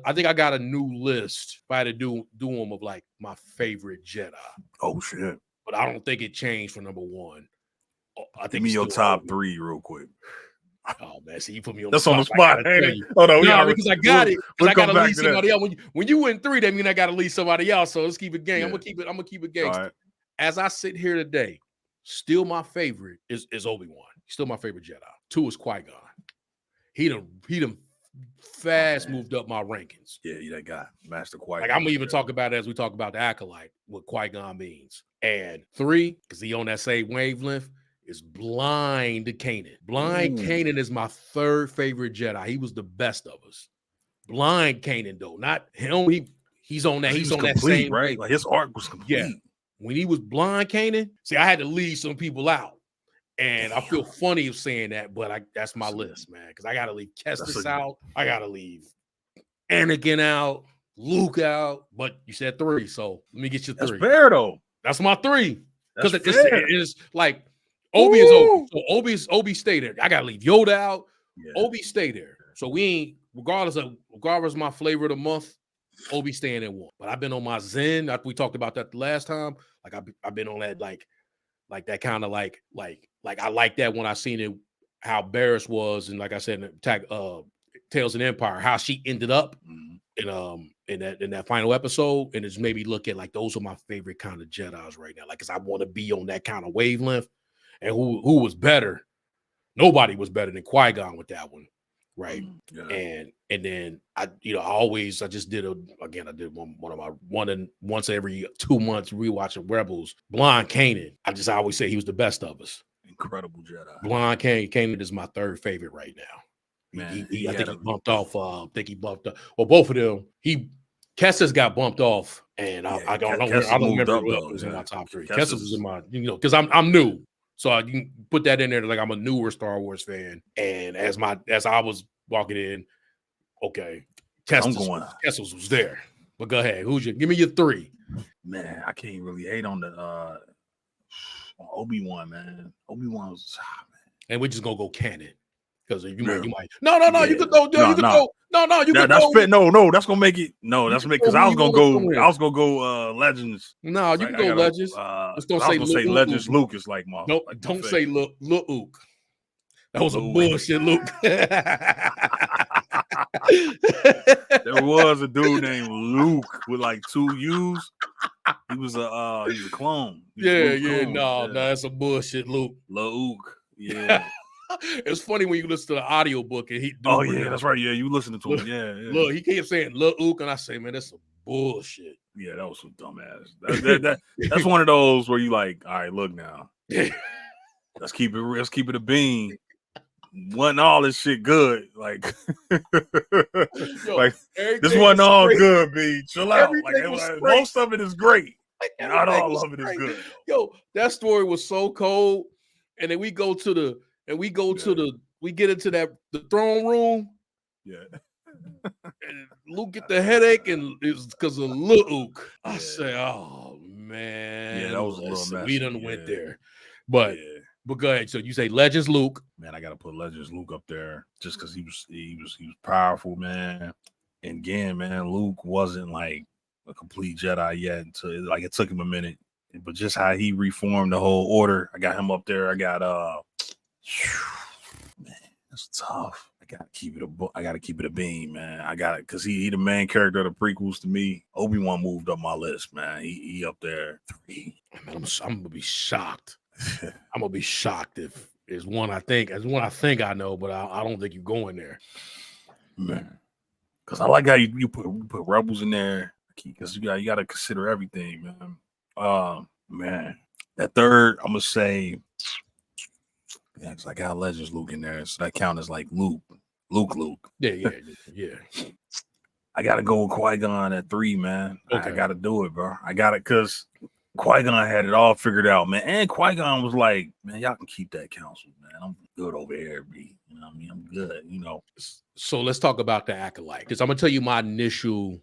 I think I got a new list if I had to do them of like my favorite Jedi. Oh shit! But I don't think it changed for number one. I think Give me your top three real quick. Oh man, see, you put me on. That's the on the spot. Oh no, because I got it. Because I got to leave somebody else. When you win three, that means I got to leave somebody else. So let's keep it game. Yeah. I'm gonna keep it gangster. Right. As I sit here today, still my favorite is Obi-Wan. Still my favorite Jedi. 2 is Qui-Gon. He done fast moved up my rankings. Yeah, that guy, Master Qui-Gon. Like I'm gonna even talk about it as we talk about the Acolyte, what Qui-Gon means. And 3, because he on that same wavelength, is Blind Kanan. Blind Kanan is my 3rd favorite Jedi. He was the best of us. Blind Kanan, though, not him. He's on that. He's on complete, that same right. Like his arc was complete. Yeah. When he was Blind Kanan, see, I had to leave some people out, and I feel funny of saying that, but that's my list, man. Because I gotta leave Kestis out. I gotta leave Anakin out, Luke out. But you said 3, so let me get you 3. That's fair though. That's my 3 because it is like. Obi is Obi. So Obi stay there. I gotta leave Yoda out. Yeah. Obi stay there. So we ain't regardless of my flavor of the month. Obi staying at 1. But I've been on my Zen. We talked about that the last time. Like I've been on that like that kind of like I like that when I seen it how Barris was and like I said in Tales of the Empire how she ended up in that final episode and it's maybe look at like those are my favorite kind of Jedis right now. Like because I want to be on that kind of wavelength. And who was better? Nobody was better than Qui-Gon with that one, right? Yeah. And then I just did once every 2 months rewatching Rebels. Blind Kanan. I always say he was the best of us. Incredible Jedi. Blind Kanan is my 3rd favorite right now. Man, I think he bumped off. Well, both of them. Kestis got bumped off, and I don't remember who was in my top 3. Kestis was in my because I'm new. So I can put that in there like I'm a newer Star Wars fan. And as I was walking in, okay, Kestis was there. But go ahead. Give me your 3. Man, I can't really hate on the Obi-Wan, man. Obi-Wan was man. And we're just gonna go canon. Because you might no, you could go you could go. No, you could that's fit. No, that's gonna make it. No, that's make because I was gonna go Legends. No, you can go Legends. Let's don't say Legends. Luke is like my. No, don't say Luke. That was a bullshit Luke. There was a dude named Luke with like 2 U's. He was a clone. No, that's a bullshit Luke. Luke, yeah. It's funny when you listen to the audio book and he. That's right. Yeah, you listen to him. Yeah. Look, he kept saying "Luke," and I say, man, that's some bullshit. Yeah, that was some dumbass. That's one of those where you like, all right, look now. Let's keep it a bean. Wasn't all this shit good? Like, like this wasn't all good. B, chill out. Like most of it is great. Not all of it is good. Yo, that story was so cold, and then we get into the throne room. Yeah. And Luke get the headache, and it was because of Luke. I say, oh man. Yeah, that was a little messy. We done went there. But go ahead. So you say Legends Luke. Man, I gotta put Legends Luke up there just because he was powerful, man. And again, man, Luke wasn't like a complete Jedi yet. It took him a minute. But just how he reformed the whole order, I got him up there. I got man, that's tough. I gotta keep it a beam, man. I got it because he the main character of the prequels to me. Obi-Wan moved up my list, man. He up there 3. Man, I'm gonna be shocked. I'm gonna be shocked if it's one I think I know, but I don't think you're going there, man. Because I like how you put Rebels in there because you got to consider everything, man. Man, that 3rd, I'm gonna say, yeah, because I got Legends Luke in there, so that count as like Luke. Yeah. I gotta go with Qui-Gon at 3, man. Okay. I gotta do it, bro. I got it because Qui-Gon had it all figured out, man. And Qui-Gon was like, man, y'all can keep that council, man. I'm good over here, B. You know what I mean? I'm good, So let's talk about the Acolyte, because I'm gonna tell you my initial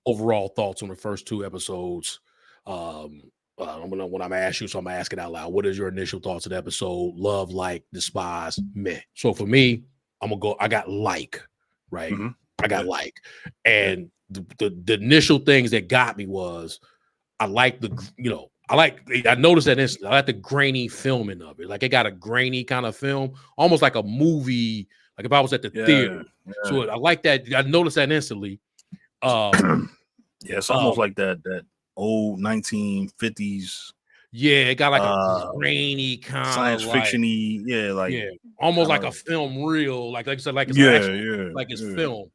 overall thoughts on the first 2 episodes. when I'm gonna ask you, so I'm gonna ask it out loud. What is your initial thoughts of the episode? Love, like, despise, meh. So for me, I'm gonna go. I got like, right? Mm-hmm. I got like, and the initial things that got me was I like I noticed that instantly. I like the grainy filming of it. Like it got a grainy kind of film, almost like a movie. Like if I was at the theater. So I like that. I noticed that instantly. It's almost like that old 1950s. Yeah, it got like a grainy kind of science fiction-y, almost like a film reel, like I said, like it's film.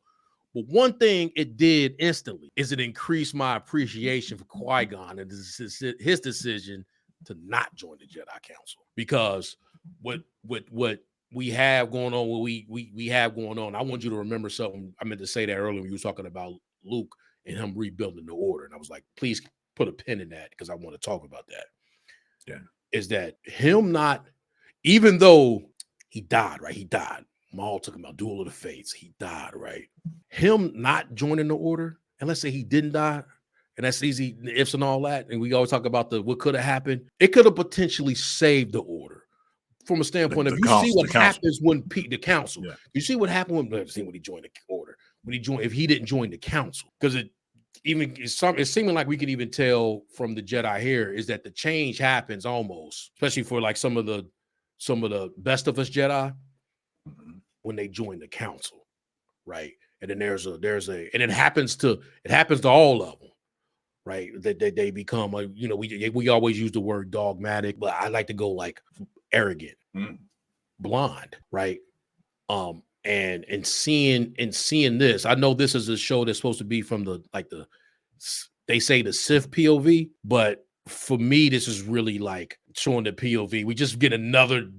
But one thing it did instantly is it increased my appreciation for Qui-Gon and his decision to not join the Jedi Council, because what we have going on, what we have going on. I want you to remember something. I meant to say that earlier when you were talking about Luke and him rebuilding the Order, and I was like, please put a pin in that because I want to talk about that. Is that him not, even though he died, right? He died. Maul took him out, Duel of the Fates. He died, right? Him not joining the Order, and let's say he didn't die, and that's easy, the ifs and all that, and we always talk about what could have happened. It could have potentially saved the Order from a standpoint of you see what happens when the council. You see what happened when he joined the Order. If he didn't join the council, because it's seeming like we can even tell from the Jedi here is that the change happens almost, especially for like some of the best of us Jedi, when they join the council, right? And then there's a and it happens to all of them, right? That they become we always use the word dogmatic, but I like to go like arrogant, blonde, right? And seeing this, I know this is a show that's supposed to be from they say the Sith POV, but for me, this is really like showing the POV. We just get another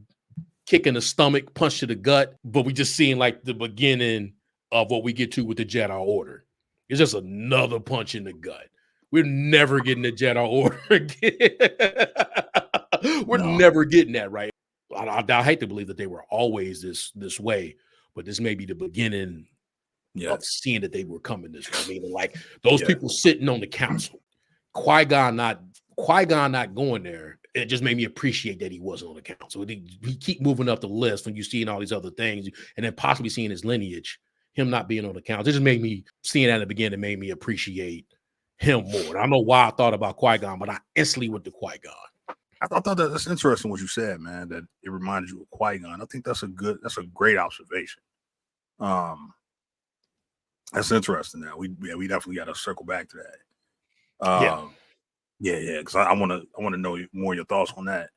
kick in the stomach, punch to the gut, but we just seeing like the beginning of what we get to with the Jedi Order. It's just another punch in the gut. We're never getting the Jedi Order again. Never getting that, right? I hate to believe that they were always this way, but this may be the beginning of seeing that they were coming this way. I mean, like those people sitting on the council, Qui-Gon not going there. It just made me appreciate that he wasn't on the council. He keep moving up the list when you seeing all these other things, and then possibly seeing his lineage, him not being on the council. It just made me seeing that in the beginning. It made me appreciate him more. And I don't know why I thought about Qui-Gon, but I instantly went to Qui-Gon. I thought that's interesting what you said, man, that it reminded you of Qui-Gon. I think that's a great observation. That's interesting. Now we definitely got to circle back to that. Because I want to know more of your thoughts on that.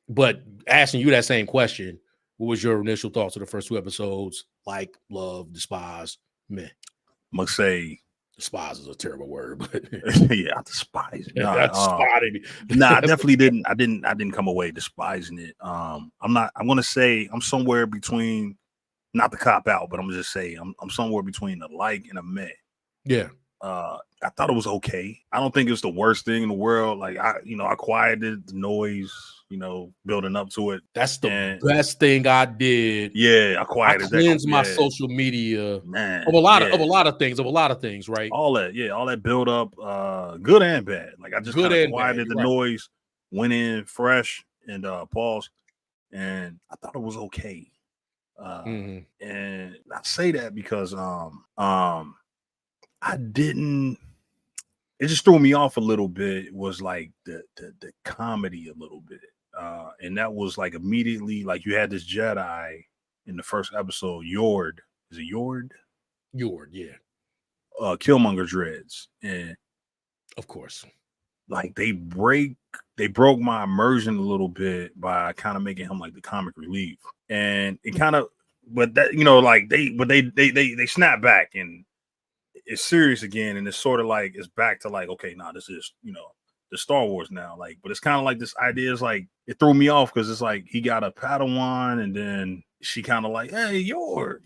But asking you that same question, what was your initial thoughts of the first two episodes? Like, love, despise, meh. I'm gonna say despise is a terrible word, but I despise it. I definitely didn't. I didn't come away despising it. I'm gonna say I'm somewhere between, not to cop out, but I'm gonna just say I'm somewhere between a like and a meh. Yeah. I thought it was okay. I don't think it's the worst thing in the world. Like I quieted the noise, building up to it. That's the best thing I did. Yeah, I quieted. I cleansed my social media of a lot of things, right? All that build up, good and bad. Like I just quieted the noise, went in fresh and paused, and I thought it was okay. And I say that because I didn't. It just threw me off a little bit. It was like the comedy a little bit, and that was like immediately like you had this Jedi in the first episode, Yord. Is it Yord? Yord, yeah. Killmonger dreads, and of course, like they broke my immersion a little bit by kind of making him like the comic relief, and it kind of, but that they snap back and it's serious again, and it's sort of like it's back to like, okay, this is the Star Wars now, like, but it's kind of like this idea is like it threw me off because it's like he got a Padawan, and then she kind of like, hey, Yord,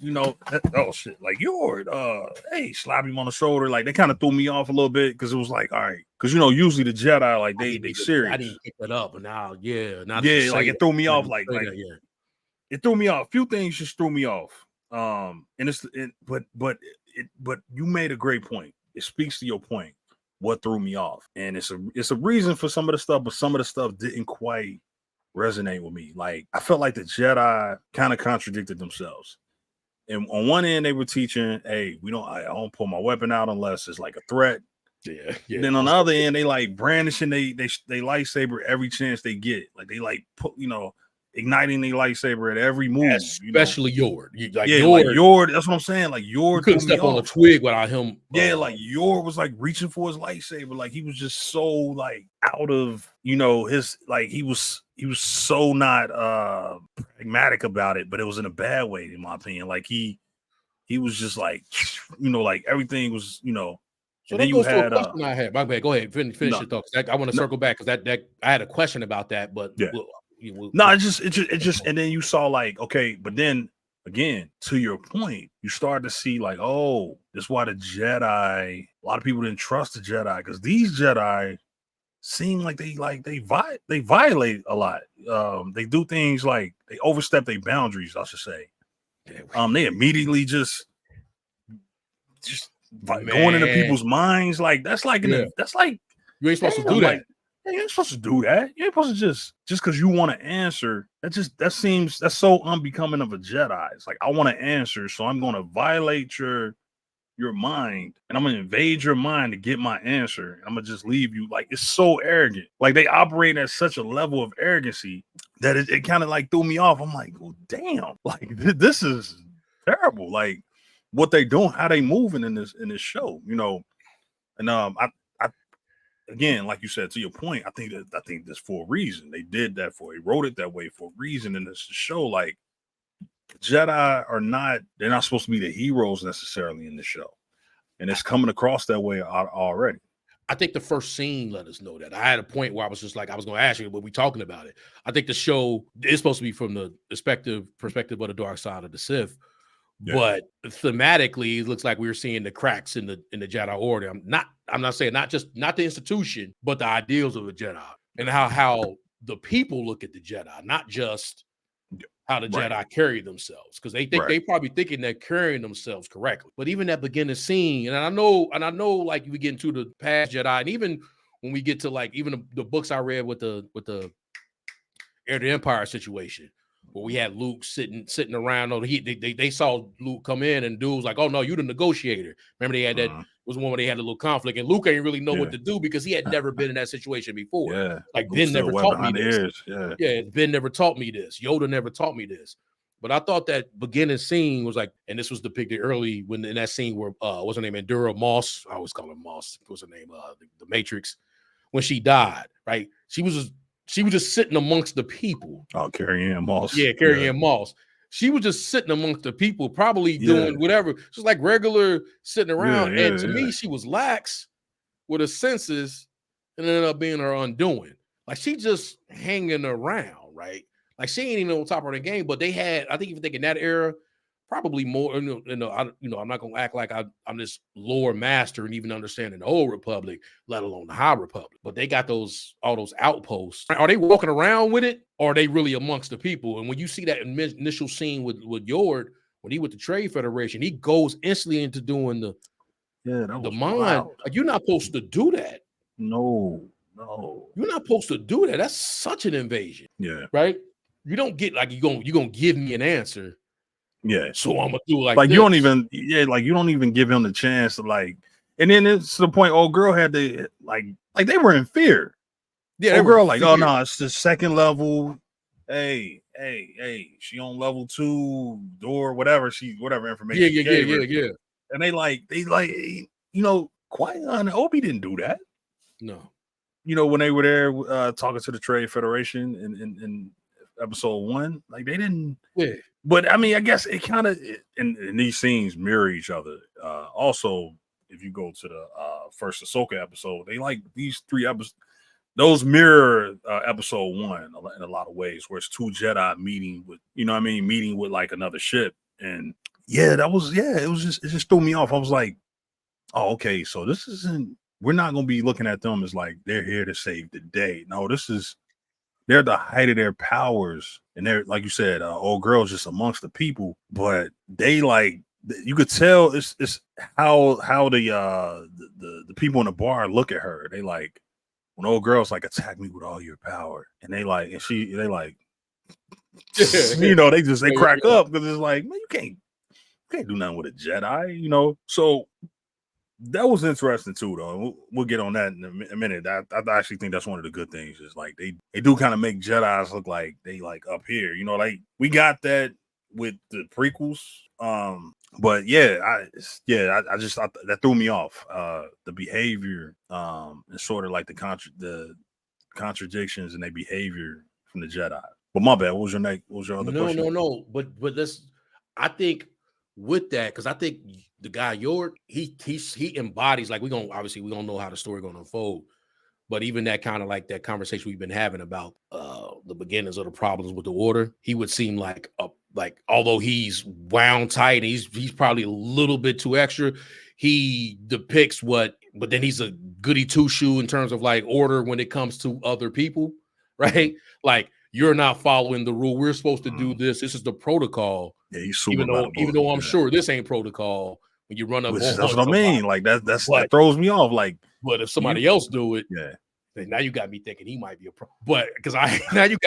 oh shit, like Yord, hey, slap him on the shoulder, like they kind of threw me off a little bit because it was like, all right, because usually the Jedi like they serious. I didn't pick that up, but now like it threw me off, like it threw me off. A few things just threw me off, but you made a great point. It speaks to your point what threw me off. And it's a reason for some of the stuff, but some of the stuff didn't quite resonate with me. Like, I felt like the Jedi kind of contradicted themselves. And on one end, they were teaching, hey, I don't pull my weapon out unless it's like a threat. Yeah. Then on the other end, they like brandishing they lightsaber every chance they get. Like they like put, igniting their lightsaber at every move. Especially Yord. Like Yord. That's what I'm saying. Like Yord, you couldn't step on a twig without him. Like Yord was like reaching for his lightsaber. Like he was just so like out of his, like he was so not pragmatic about it, but it was in a bad way, in my opinion. Like he was just like like everything was So that goes to a question I had. My bad. Go ahead. Finish your thoughts. I want to circle back because that I had a question about that, but yeah. It just and then you saw like, okay, but then again, to your point, you start to see like, oh, that's why the Jedi, a lot of people didn't trust the Jedi, because these Jedi seem like they violate a lot. They do things like they overstep their boundaries, I should say. They immediately just going into people's minds. Like that's like that's like you ain't supposed to do that. Like, you ain't supposed to do that. You ain't supposed to just because you want to answer. That's so unbecoming of a Jedi. It's like, I want to answer, so I'm going to violate your mind, and I'm going to invade your mind to get my answer. And I'm going to just leave you. Like, it's so arrogant. Like, they operate at such a level of arrogancy that it kind of like threw me off. I'm like, oh, damn, like this is terrible. Like what they doing, how they moving in this show, and again, like you said, to your point, I think that's for a reason. They did that they wrote it that way for a reason. And it's to show like Jedi they're not supposed to be the heroes necessarily in the show. And it's coming across that way already. I think the first scene let us know that. I had a point where I was just like, I was going to ask you, but we talking about it. I think the show is supposed to be from the perspective of the dark side of the Sith. Yeah. But thematically, it looks like we were seeing the cracks in the Jedi Order. I'm not saying not the institution, but the ideals of the Jedi, and how the people look at the Jedi, not just how the Jedi carry themselves, because they think they probably thinking they're carrying themselves correctly. But even that beginning scene, and I know, like we get into the past Jedi, and even when we get to like even the books I read with the Heir to the Empire situation, where we had Luke sitting around. They saw Luke come in, and dude was like, "Oh no, you the negotiator." Remember they had that was one where they had a little conflict, and Luke ain't really know what to do because he had never been in that situation before. Yeah, like Ben never taught me this. Ben never taught me this. Yoda never taught me this. But I thought that beginning scene was like, and this was depicted early when in that scene where what's her name, Endura Moss. I always call her Moss. What's her name? The Matrix. When she died, right? She was just sitting amongst the people. Oh, Carrie-Anne Moss. Yeah, Carrie-Anne Moss. She was just sitting amongst the people, probably doing whatever. Just like regular sitting around. And to me, she was lax with her senses and ended up being her undoing. Like she just hanging around, right? Like she ain't even on top of the game. But they had, I think, if you think in that era, probably more. I'm not gonna act like I'm this lore master and even understanding the old Republic, let alone the High Republic. But they got all those outposts. Are they walking around with it, or are they really amongst the people? And when you see that initial scene with Yord, when he with the Trade Federation, he goes instantly into doing the mind. Wild. Like you're not supposed to do that. No, you're not supposed to do that. That's such an invasion. Yeah, right. You don't get like you're gonna give me an answer. Yeah, so I'm gonna do like this. You don't even give him the chance to like, and then it's to the point. Old girl had to like they were in fear. Yeah, old girl like, oh no, it's the second level. Hey, she on level 2 door, whatever information. Yeah. And they Qui-Gon and Obi didn't do that. No, when they were there talking to the Trade Federation in episode 1, like they didn't. Yeah. But I mean, I guess it kind of and these scenes mirror each other. Also, if you go to the first Ahsoka episode, they like these 3 episodes. Those mirror episode 1 in a lot of ways, where it's 2 Jedi meeting with, meeting with like another ship. And it just threw me off. I was like, oh, okay, so this isn't. We're not gonna be looking at them as like they're here to save the day. No, they're the height of their powers, and they're like you said, old girls just amongst the people, but they like you could tell it's how the people in the bar look at her. They like when old girls like attack me with all your power, and they like they like they crack up because it's like, man, you can't do nothing with a Jedi, So that was interesting too, though. We'll get on that in a minute. I actually think that's one of the good things. Is like they do kind of make Jedis look like they like up here, like we got that with the prequels. But I just thought that threw me off. The behavior, and sort of like the contradictions in their behavior from the Jedi. But my bad. What was your other question? No. But I think with that, because I think the guy Yord, he embodies, like we don't know how the story gonna unfold. But even that kind of like that conversation we've been having about the beginnings of the problems with the order, he would seem like although he's wound tight and he's probably a little bit too extra, he depicts but then he's a goody two shoe in terms of like order when it comes to other people, right? Like, you're not following the rule. We're supposed to do this. This is the protocol. Yeah, he's super even though I'm sure this ain't protocol. When you run up, that's what I mean. Like that throws me off. Like, but if somebody else do it, then now you got me thinking he might be a pro. But because now you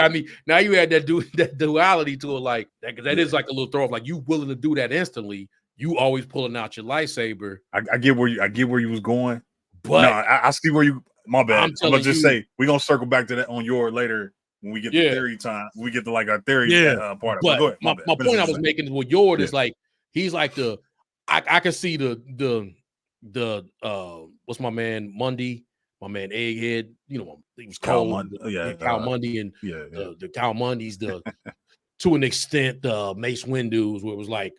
had that duality to it, like that, because that is like a little throw off. Like, you willing to do that instantly. You always pulling out your lightsaber. I get where you was going, but no, I see where you. My bad. I'm gonna just say we're gonna circle back to that on your later when we get to theory time. We get to like our theory part of it. But go ahead. My point I was making with Yord is like he's like I can see the what's my man Mundy, my man Egghead. He was called Cal Mundy, and the Cal Mundys, to an extent the Mace Windu's, where it was like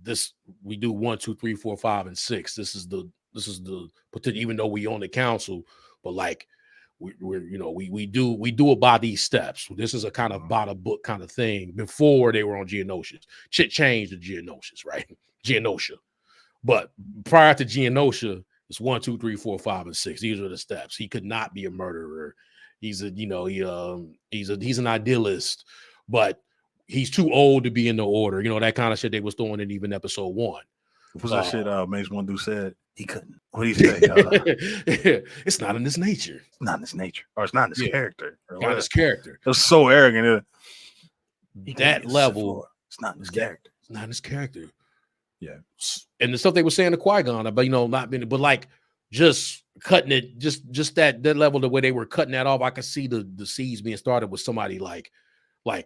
this, we do 1, 2, 3, 4, 5, and 6. This is the potential, even though we own the council, but like we do about these steps. This is a kind of by the book kind of thing. Before they were on Geonosis, shit changed to Geonosis, right? Geonosia, but prior to Geonosia, it's 1, 2, 3, 4, 5, and 6. These are the steps. He could not be a murderer. He's an idealist, but he's too old to be in the order. That kind of shit they was throwing in even episode 1. What's that shit Mace Windu said? He couldn't. What do you say? It's not in his nature. It's not in his nature. Or it's not in his character. Not his character. It was so arrogant. That level. It's not in his character. It's not in his character. Yeah. And the stuff they were saying to Qui-Gon about, not being, but like just cutting it, just that level, the way they were cutting that off, I could see the seeds being started with somebody like I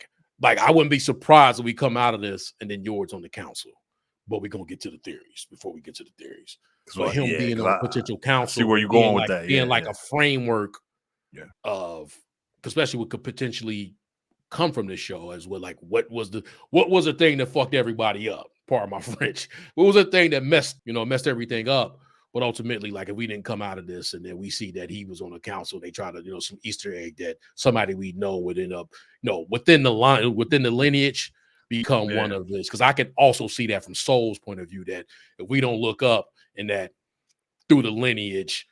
wouldn't be surprised if we come out of this and then Yord's on the council. But we're gonna get to the theories before we get to the theories. So him being on potential council, see where you're going with that, being like a framework of, especially what could potentially come from this show, as well, like what was the thing that fucked everybody up? Pardon my French. What was the thing that messed everything up? But ultimately, like, if we didn't come out of this and then we see that he was on the council, they try to, some Easter egg that somebody we know would end up, within the lineage, become one of this. Because I could also see that from Soul's point of view, that if we don't look up and that through the lineage,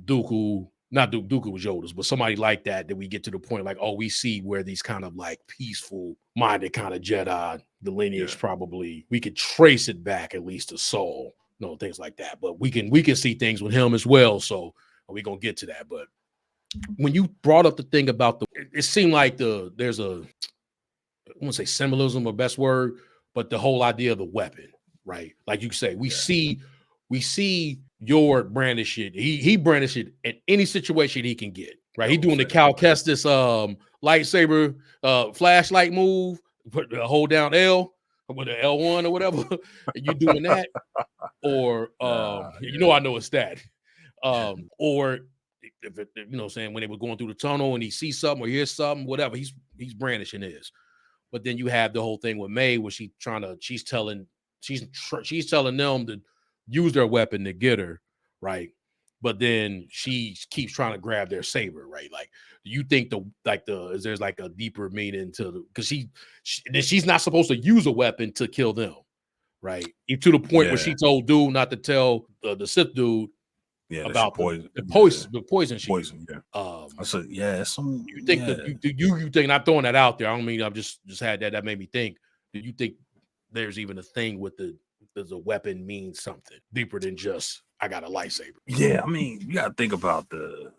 Dooku was Yoda's, but somebody like that we get to the point like, oh, we see where these kind of like peaceful minded kind of Jedi, the lineage probably, we could trace it back at least to Soul, things like that. But we can see things with him as well. So we're gonna get to that. But when you brought up the thing about it seemed like there's a, I won't say symbolism or best word, but the whole idea of the weapon, right? Like you say, we see Yord brandish it. He brandish it in any situation he can get, right? He doing the Cal Kestis lightsaber flashlight move, hold down L with the L1 or whatever. You doing that, or I know it's that, or if it, saying when they were going through the tunnel and he sees something or hears something, whatever, he's brandishing his. But then you have the whole thing with May, where she's telling them to use their weapon to get her, right? But then she keeps trying to grab their saber, right? Like, do you think is there's like a deeper meaning to, because she's not supposed to use a weapon to kill them, right? To the point where she told dude not to tell the Sith dude about the poison. I said, you think you think, not throwing that out there, I don't mean, I've just had that made me think. Do you think there's even a thing with the does a weapon mean something deeper than just I got a lightsaber? Yeah, I mean, you got to think about the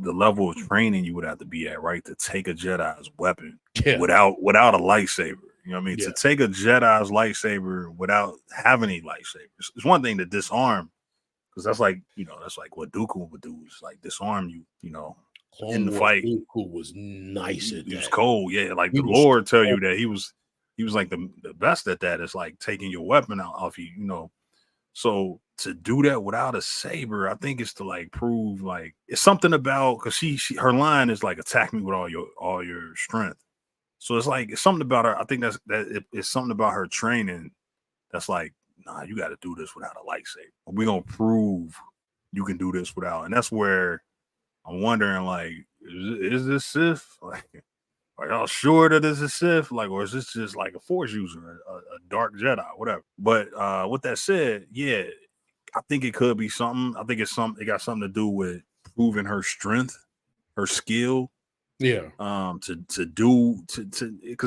level of training you would have to be at, right, to take a Jedi's weapon without a lightsaber. You know what I mean? To take a Jedi's lightsaber without having any lightsabers. It's one thing to disarm, because that's like, that's like what Dooku would do, is like disarm you, in the fight. Dooku was nice at that. He was cold, yeah. Like the Lord tell you that he was like the best at that. It's like taking your weapon out off you, So to do that without a saber, I think it's to like prove like it's something about, because her line is like attack me with all your strength. So it's like it's something about her. I think it's something about her training that's like, nah, you got to do this without a lightsaber. We're gonna prove you can do this without. And that's where I'm wondering, like, is this Sith? Like, are y'all sure that this is Sith? Like, or is this just like a Force user, a dark Jedi, whatever? But with that said, yeah, I think it could be something. I think it got something to do with proving her strength, her skill. Yeah. Because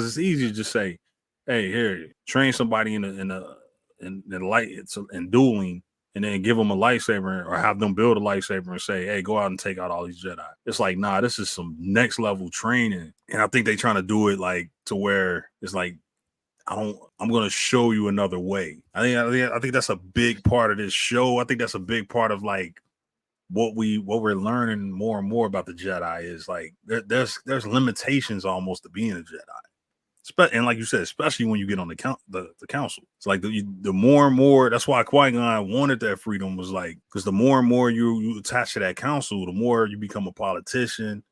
it's easy to just say, hey, here, train somebody in dueling, and then give them a lightsaber, or have them build a lightsaber and say, hey, go out and take out all these Jedi. It's like, nah, this is some next level training. And I think they trying to do it like to where it's like, I'm going to show you another way. I think that's a big part of this show. I think that's a big part of like what we're learning more and more about the Jedi is like there's limitations almost to being a Jedi. And like you said, especially when you get on the council, it's like the more and more. That's why Qui-Gon wanted that freedom, was like, because the more and more you attach to that council, the more you become a politician.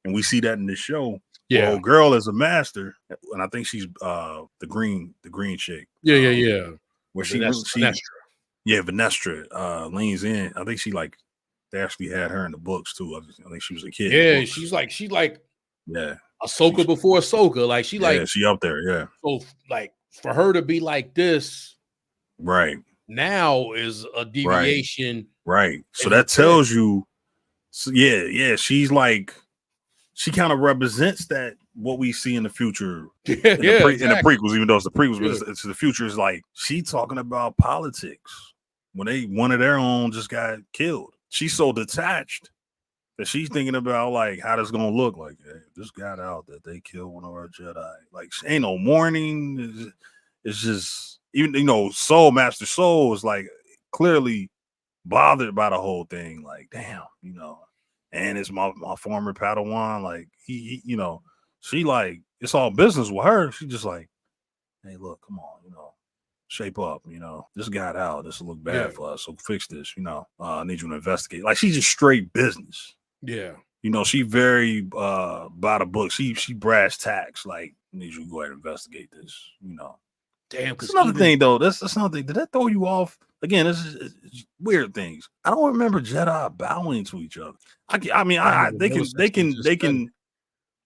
And we see that in this show. Yeah, well, girl is a master, and I think she's the green chick. Yeah. Where Venestra. Yeah, Venestra leans in. I think they actually had her in the books too. I think she was a kid. Yeah, she's like yeah. Ahsoka before Ahsoka. Like she up there, yeah. So like for her to be like this, right now is a deviation. Right. So that tells you, she's like, she kind of represents that what we see in the future. In the prequels, even though it's the prequels, but it's the future. Is like she talking about politics when one of their own just got killed. She's so detached that she's thinking about like how this gonna look. Like, hey, this got out that they killed one of our Jedi. Like, ain't no mourning. It's just, even Master Soul is like clearly bothered by the whole thing. Like, damn, and it's my former Padawan. Like he she like, it's all business with her. She just like, hey, look, come on, shape up, this got out. This will look bad for us. So fix this, I need you to investigate. Like, she's just straight business. Yeah. She very by the book. She brass tacks. Like, I need you to go ahead and investigate this, Damn. That's another thing though. That's something. Did that throw you off? Again, it's weird things. I don't remember Jedi bowing to each other.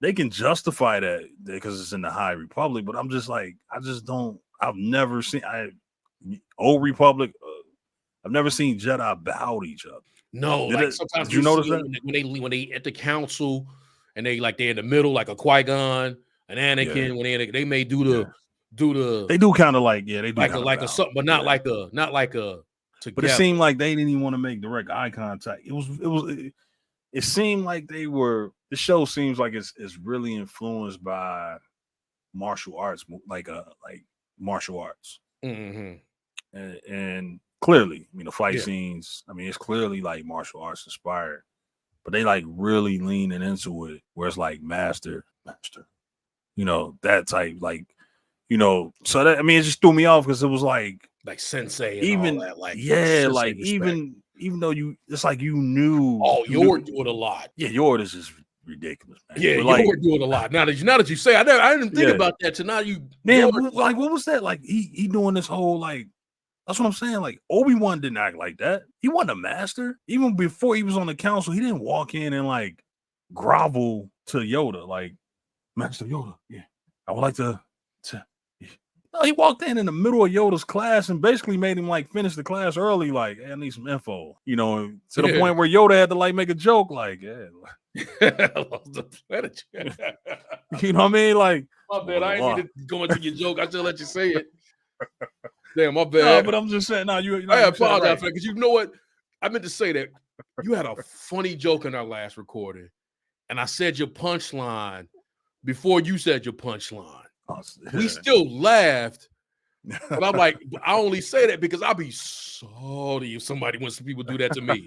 They can justify that because it's in the High Republic, but I'm just like, I've never seen Old Republic. I've never seen Jedi bow to each other. No, sometimes did you notice that when they at the council and they're in the middle, like a Qui-Gon, an Anakin, when they may do the they do kind of like, they do like a something, but not like a together. But it seemed like they didn't even want to make direct eye contact. It seemed like the show seems like it's really influenced by martial arts, like martial arts. Mm-hmm. And clearly, fight scenes, it's clearly like martial arts inspired, but they like really leaning into it where it's like master, that type, like, so that, it just threw me off because it was like sensei and even all that, even though it's like you knew. Oh, Yord do it a lot. Yeah, Yord is just ridiculous, man. Yeah, Yord do it a lot. Now that you say, I didn't think about that. So now you, man, what was that? Like he doing this whole like. That's what I'm saying. Like, Obi-Wan didn't act like that. He wasn't a master. Even before he was on the council, he didn't walk in and like grovel to Yoda, like, Master Yoda. Yeah, I would like to. No, he walked in the middle of Yoda's class and basically made him like finish the class early. Like, hey, I need some info. To the point where Yoda had to like make a joke, like, you know what I mean? Like, my bad. I ain't need to go into your joke. I just let you say it. Damn, my bad. No, but I'm just saying. No, I apologize for that because you know what? I meant to say that you had a funny joke in our last recording, and I said your punchline before you said your punchline. Oh, we still laughed, but I'm like, I only say that because I'll be salty if when some people do that to me.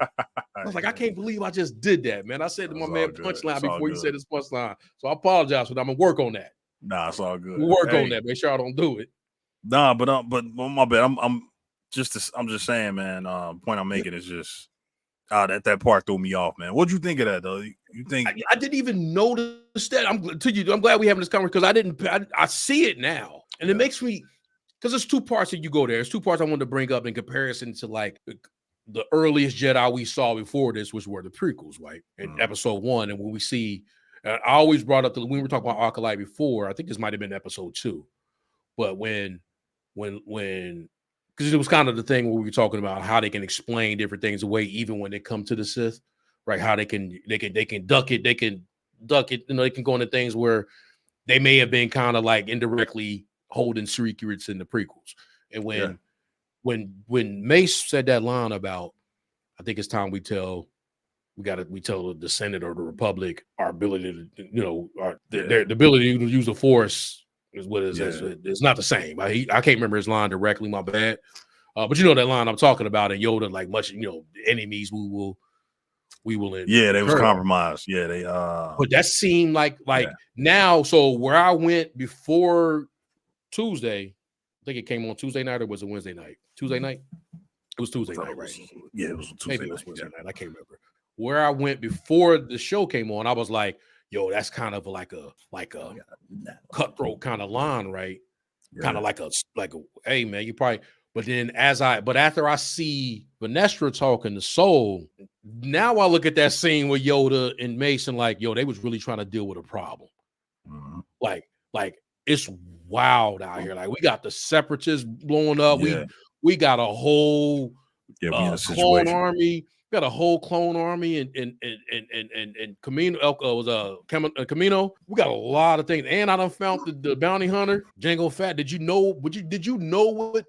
I was like, I can't believe I just did that, man. I said to my man punchline before he said his punchline. So I apologize for that. I'm gonna work on that. Nah, it's all good. We'll work on that. Make sure I don't do it. Nah, but my bad. I'm just saying, man. Point I'm making is just that part threw me off, man. What'd you think of that, though? You think I didn't even notice that? I'm glad we having this conversation because I see it now, and it makes me because there's two parts that you go there. There's two parts I wanted to bring up in comparison to like the earliest Jedi we saw before this, which were the prequels, right? In episode 1, and when we see, I always brought up when we were talking about Acolyte before. I think this might have been episode 2, but when because it was kind of the thing where we were talking about how they can explain different things away, even when they come to the Sith, right? How they can duck it, they can duck it. You know, they can go into things where they may have been kind of like indirectly holding secrets in the prequels. And when Mace said that line about, I think it's time we tell the Senate or the Republic our ability to, you know, their ability to use the Force is what it is. It's not the same. I can't remember his line directly. My bad. But you know that line I'm talking about, and Yoda, like much, you know, enemies we will. They was compromised. Yeah, they. But that seemed like now. So where I went before Tuesday, I think it came on Tuesday night or was it Wednesday night? Tuesday night. It was Tuesday night, right? Yeah, it was Tuesday. Maybe it was Wednesday night. I can't remember. Where I went before the show came on, I was like, yo, that's kind of like a cutthroat kind of line, right? Kind of like a hey man, you probably. But then after I see Vanestra talking to Soul, now I look at that scene with Yoda and Mason, like, yo, they was really trying to deal with a problem. Like it's wild out here. Like we got the separatists blowing up. We got a whole clone army. We got a whole clone army and Camino Camino. We got a lot of things. And I done found the bounty hunter, Jango Fett. Did you know what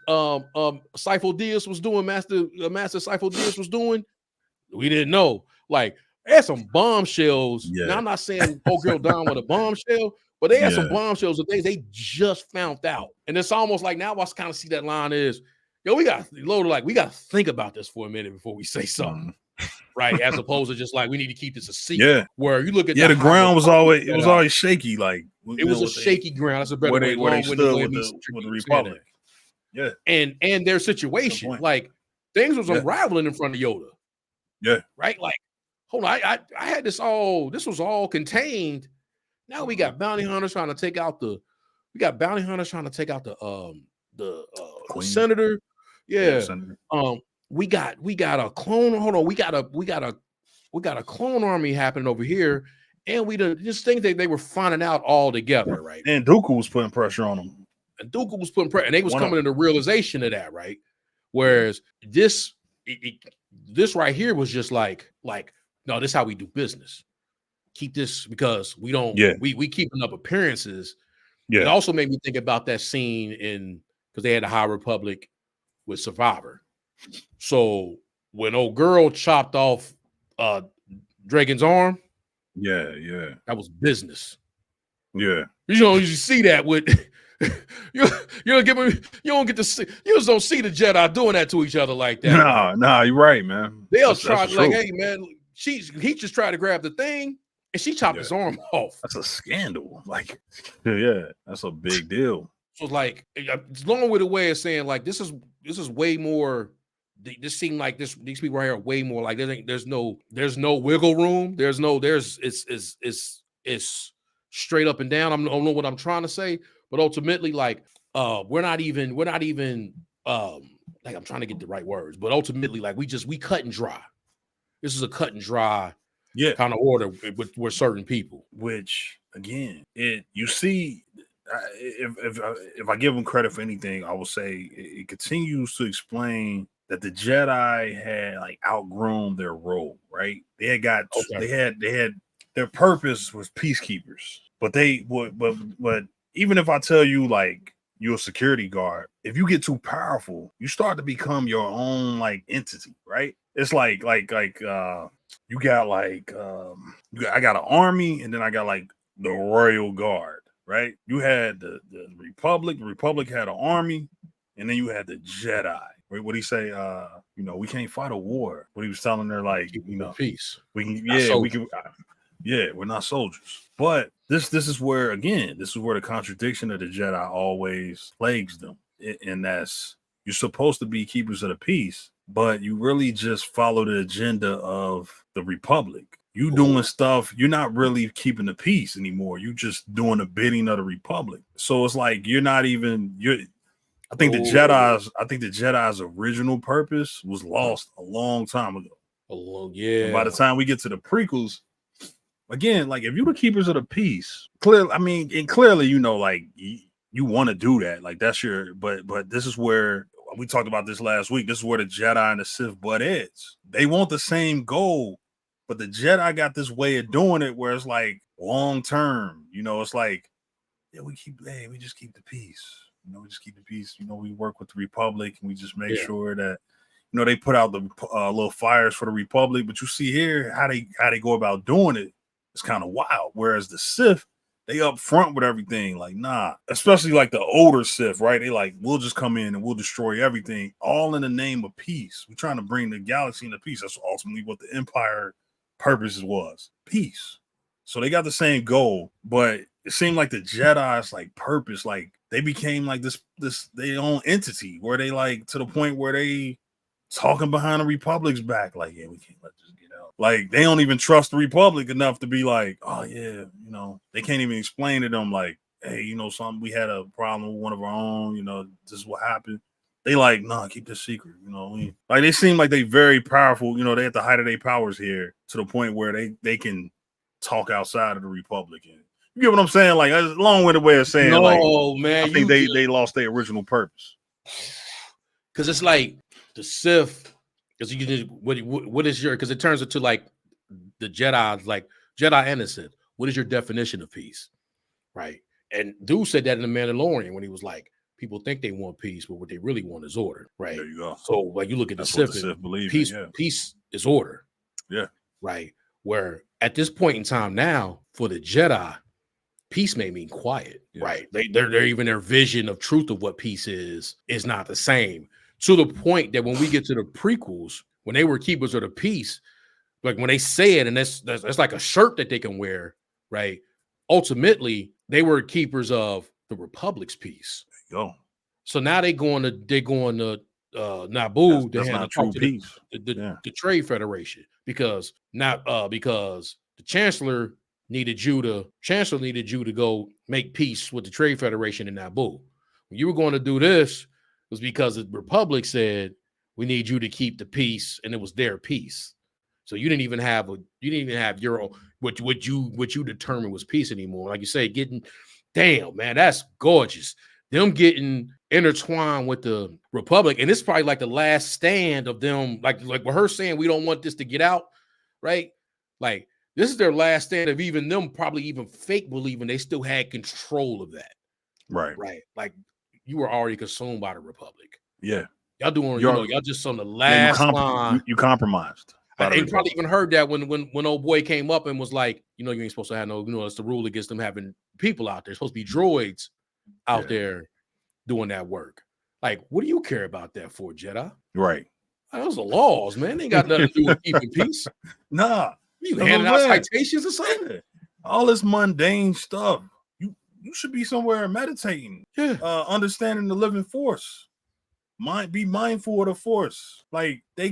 Sifo Dyas was doing, Master Sifo Dyas was doing? We didn't know. Like, they had some bombshells. Now, I'm not saying old girl down with a bombshell, but they had some bombshells of things they just found out. And it's almost like now I kind of see that line is, yo, we got to think about this for a minute before we say something. Right? As opposed to just like, we need to keep this a secret. Yeah. Where you look at the ground was always shaky. Like it was a shaky ground. That's a better way where they stood with the Republic. Yeah. And their situation, like things was unraveling in front of Yoda. Yeah. Right? Like, hold on. I had this was all contained. Now we got bounty hunters trying to take out the senator. Yeah. Senator. We got a clone. Hold on. We got a clone army happening over here. And we just think that they were finding out all together, right? And Dooku was putting pressure on them. And Dooku was putting pressure, and they was coming to the realization of that, right? Whereas this right here was just like, no, this is how we do business. Keep this because we don't, we keeping up appearances. Yeah. It also made me think about that scene because they had the High Republic with Survivor. So when old girl chopped off Dragon's arm, that was business. Yeah, you don't usually see that with. You don't get to see. You just don't see the Jedi doing that to each other like that. No, you're right, man. They'll try like, hey, man, he just tried to grab the thing and she chopped his arm off. That's a scandal. Like, that's a big deal. So like, it's long-winded way of saying like this is way more. This seemed like these people right here are way more like there's no wiggle room. It's straight up and down. I don't know what I'm trying to say. But ultimately, like, we're not even like I'm trying to get the right words, but ultimately, like we cut and dry. This is a cut and dry kind of order with certain people. Which again, you see, if I give them credit for anything, I will say it continues to explain that the Jedi had like outgrown their role, right? They had their purpose was peacekeepers, but even if I tell you, like, you're a security guard. If you get too powerful, you start to become your own like entity, right? It's like you got like I got an army, and then I got like the Royal Guard, right? You had the Republic. The Republic had an army, and then you had the Jedi. What do he say? You know, we can't fight a war. What he was telling her, like, you know, peace. We can. Yeah, we're not soldiers. But this is where, again, this is where the contradiction of the Jedi always plagues them. And that's, you're supposed to be keepers of the peace, but you really just follow the agenda of the Republic. You doing stuff, you're not really keeping the peace anymore. You just doing the bidding of the Republic. So it's like I think the Jedi's original purpose was lost a long time ago. And by the time we get to the prequels, again, like, if you're the keepers of the peace, clearly, you know, like, you want to do that. Like, that's your, but this is where we talked about this last week. This is where the Jedi and the Sith butt heads. They want the same goal, but the Jedi got this way of doing it where it's like long term. You know, it's like, yeah, we just keep the peace. You know, we just keep the peace. You know, we work with the Republic, and we just make sure that, you know, they put out the little fires for the Republic. But you see here how they go about doing it. It's kind of wild. Whereas the Sith, they up front with everything. Like, nah, especially like the older Sith, right? They like, we'll just come in and we'll destroy everything, all in the name of peace. We're trying to bring the galaxy into peace. That's ultimately what the Empire purpose was, peace. So they got the same goal, but it seemed like the Jedi's like purpose, like they became like this their own entity, where they like, to the point where they talking behind the Republic's back, like, yeah, we can't let this get out. Like, they don't even trust the Republic enough to be like, oh yeah, you know, they can't even explain to them like, hey, you know, we had a problem with one of our own, you know, this is what happened. They like, nah, keep this secret, you know. Like, they seem like they very powerful, you know, they at the height of their powers here, to the point where they can talk outside of the Republic. And you get what I'm saying? Like, that's a long-winded way of saying, I think they lost their original purpose. Because it's like the Sith, because you just what is your, because it turns into like the Jedi's, like Jedi and the Sith. What is your definition of peace? Right. And dude said that in The Mandalorian when he was like, people think they want peace, but what they really want is order. Right. There you go. So like, you look at That's the what Sith, the Sith believe peace, in, peace is order. Yeah. Right. Where at this point in time now, for the Jedi, peace may mean quiet. Yeah. Right. They're even their vision of truth of what peace is not the same. To the point that when we get to the prequels, when they were keepers of the peace, like when they say it, and that's like a shirt that they can wear, right? Ultimately, they were keepers of the Republic's peace. There you go. So now they're going to Naboo. That's not true peace. The Trade Federation, because the Chancellor needed you to go make peace with the Trade Federation in Naboo. When you were going to do this, was because the Republic said, we need you to keep the peace, and it was their peace. So you didn't even have your own, what you determined was peace anymore. Like you say, damn, man, that's gorgeous. Them getting intertwined with the Republic, and it's probably like the last stand of them, like with her saying, we don't want this to get out, right? Like, this is their last stand of even them probably even fake believing they still had control of that. Right. Like, you were already consumed by the Republic. Yeah. Y'all doing, y'all just on the last line. You compromised. And you probably even heard that when old boy came up and was like, you ain't supposed to have it's the rule against them having people out there. It's supposed to be droids out there doing that work. Like, what do you care about that for, Jedi? Right. Those are laws, man. They ain't got nothing to do with keeping peace. Nah. You handing out citations or something? All this mundane stuff. You should be somewhere meditating. Yeah. Understanding the living force. Be mindful of the force. Like, they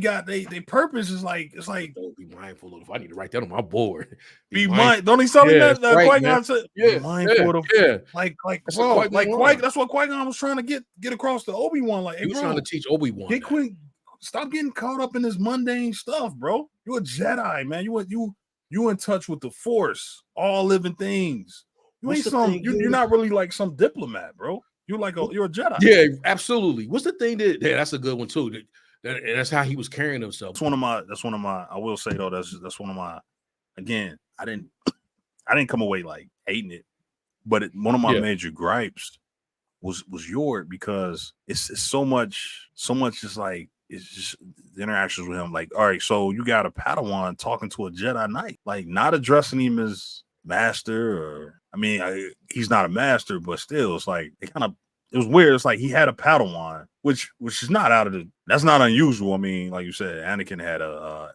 purpose is like, it's like, don't be mindful of. I need to write that on my board. Don't he tell me that Qui-Gon said? Yeah, mindful of. Like, bro, like that's what Qui-Gon was trying to get across to Obi-Wan. Like, hey, he was trying to teach Obi-Wan. Stop getting caught up in this mundane stuff, bro. You're a Jedi, man. You in touch with the force, all living things. You're not really like some diplomat, bro. You're a Jedi. Yeah, absolutely. What's the thing that's a good one too. That's how he was carrying himself. That's one of my. I will say though, that's one of my. Again, I didn't come away like hating it, but one of my major gripes was Yord, because it's so much just like, it's just the interactions with him. Like, all right, so you got a Padawan talking to a Jedi Knight, like not addressing him as master, or I mean, he's not a master, but still, it's like it was weird. It's like he had a Padawan, which is not that's not unusual. I mean, like you said, Anakin had a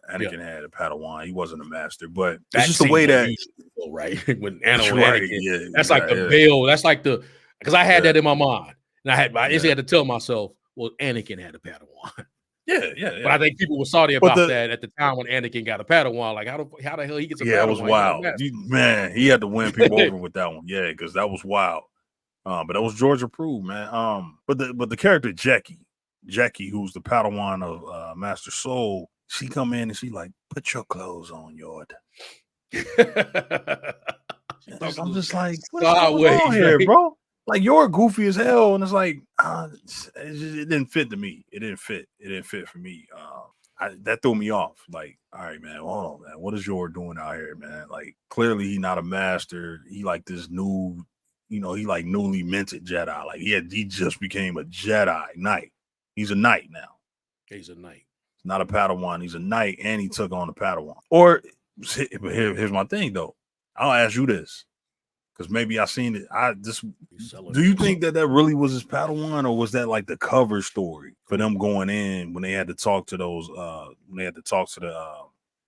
Padawan. He wasn't a master, but it's just the way that, unusual, right? When Anakin, right, that's like the veil. That's like because I had that in my mind, and I basically had to tell myself, well, Anakin had a Padawan. Yeah. But I think people were salty about that at the time when Anakin got a Padawan. Like, how the hell he gets a Padawan? That was wild. Man, he had to win people over with that one. Yeah, because that was wild. But that was George approved, man. But the character Jackie, who's the Padawan of Master Soul, she come in and she like, put your clothes on, Yord. I'm just like, what's going on here, bro? Like, you're goofy as hell, and it's like, it didn't fit to me. It didn't fit for me. That threw me off. Like, all right, man, hold on, man. What is Yord doing out here, man? Like, clearly he not a master. He like this new, he like newly minted Jedi. Like, he just became a Jedi Knight. He's a Knight now. He's a Knight. Not a Padawan. He's a Knight, and he took on a Padawan. Or here's my thing though. I'll ask you this, because maybe I seen it. Do you think that really was his Padawan, or was that like the cover story for them going in when they had to talk to those the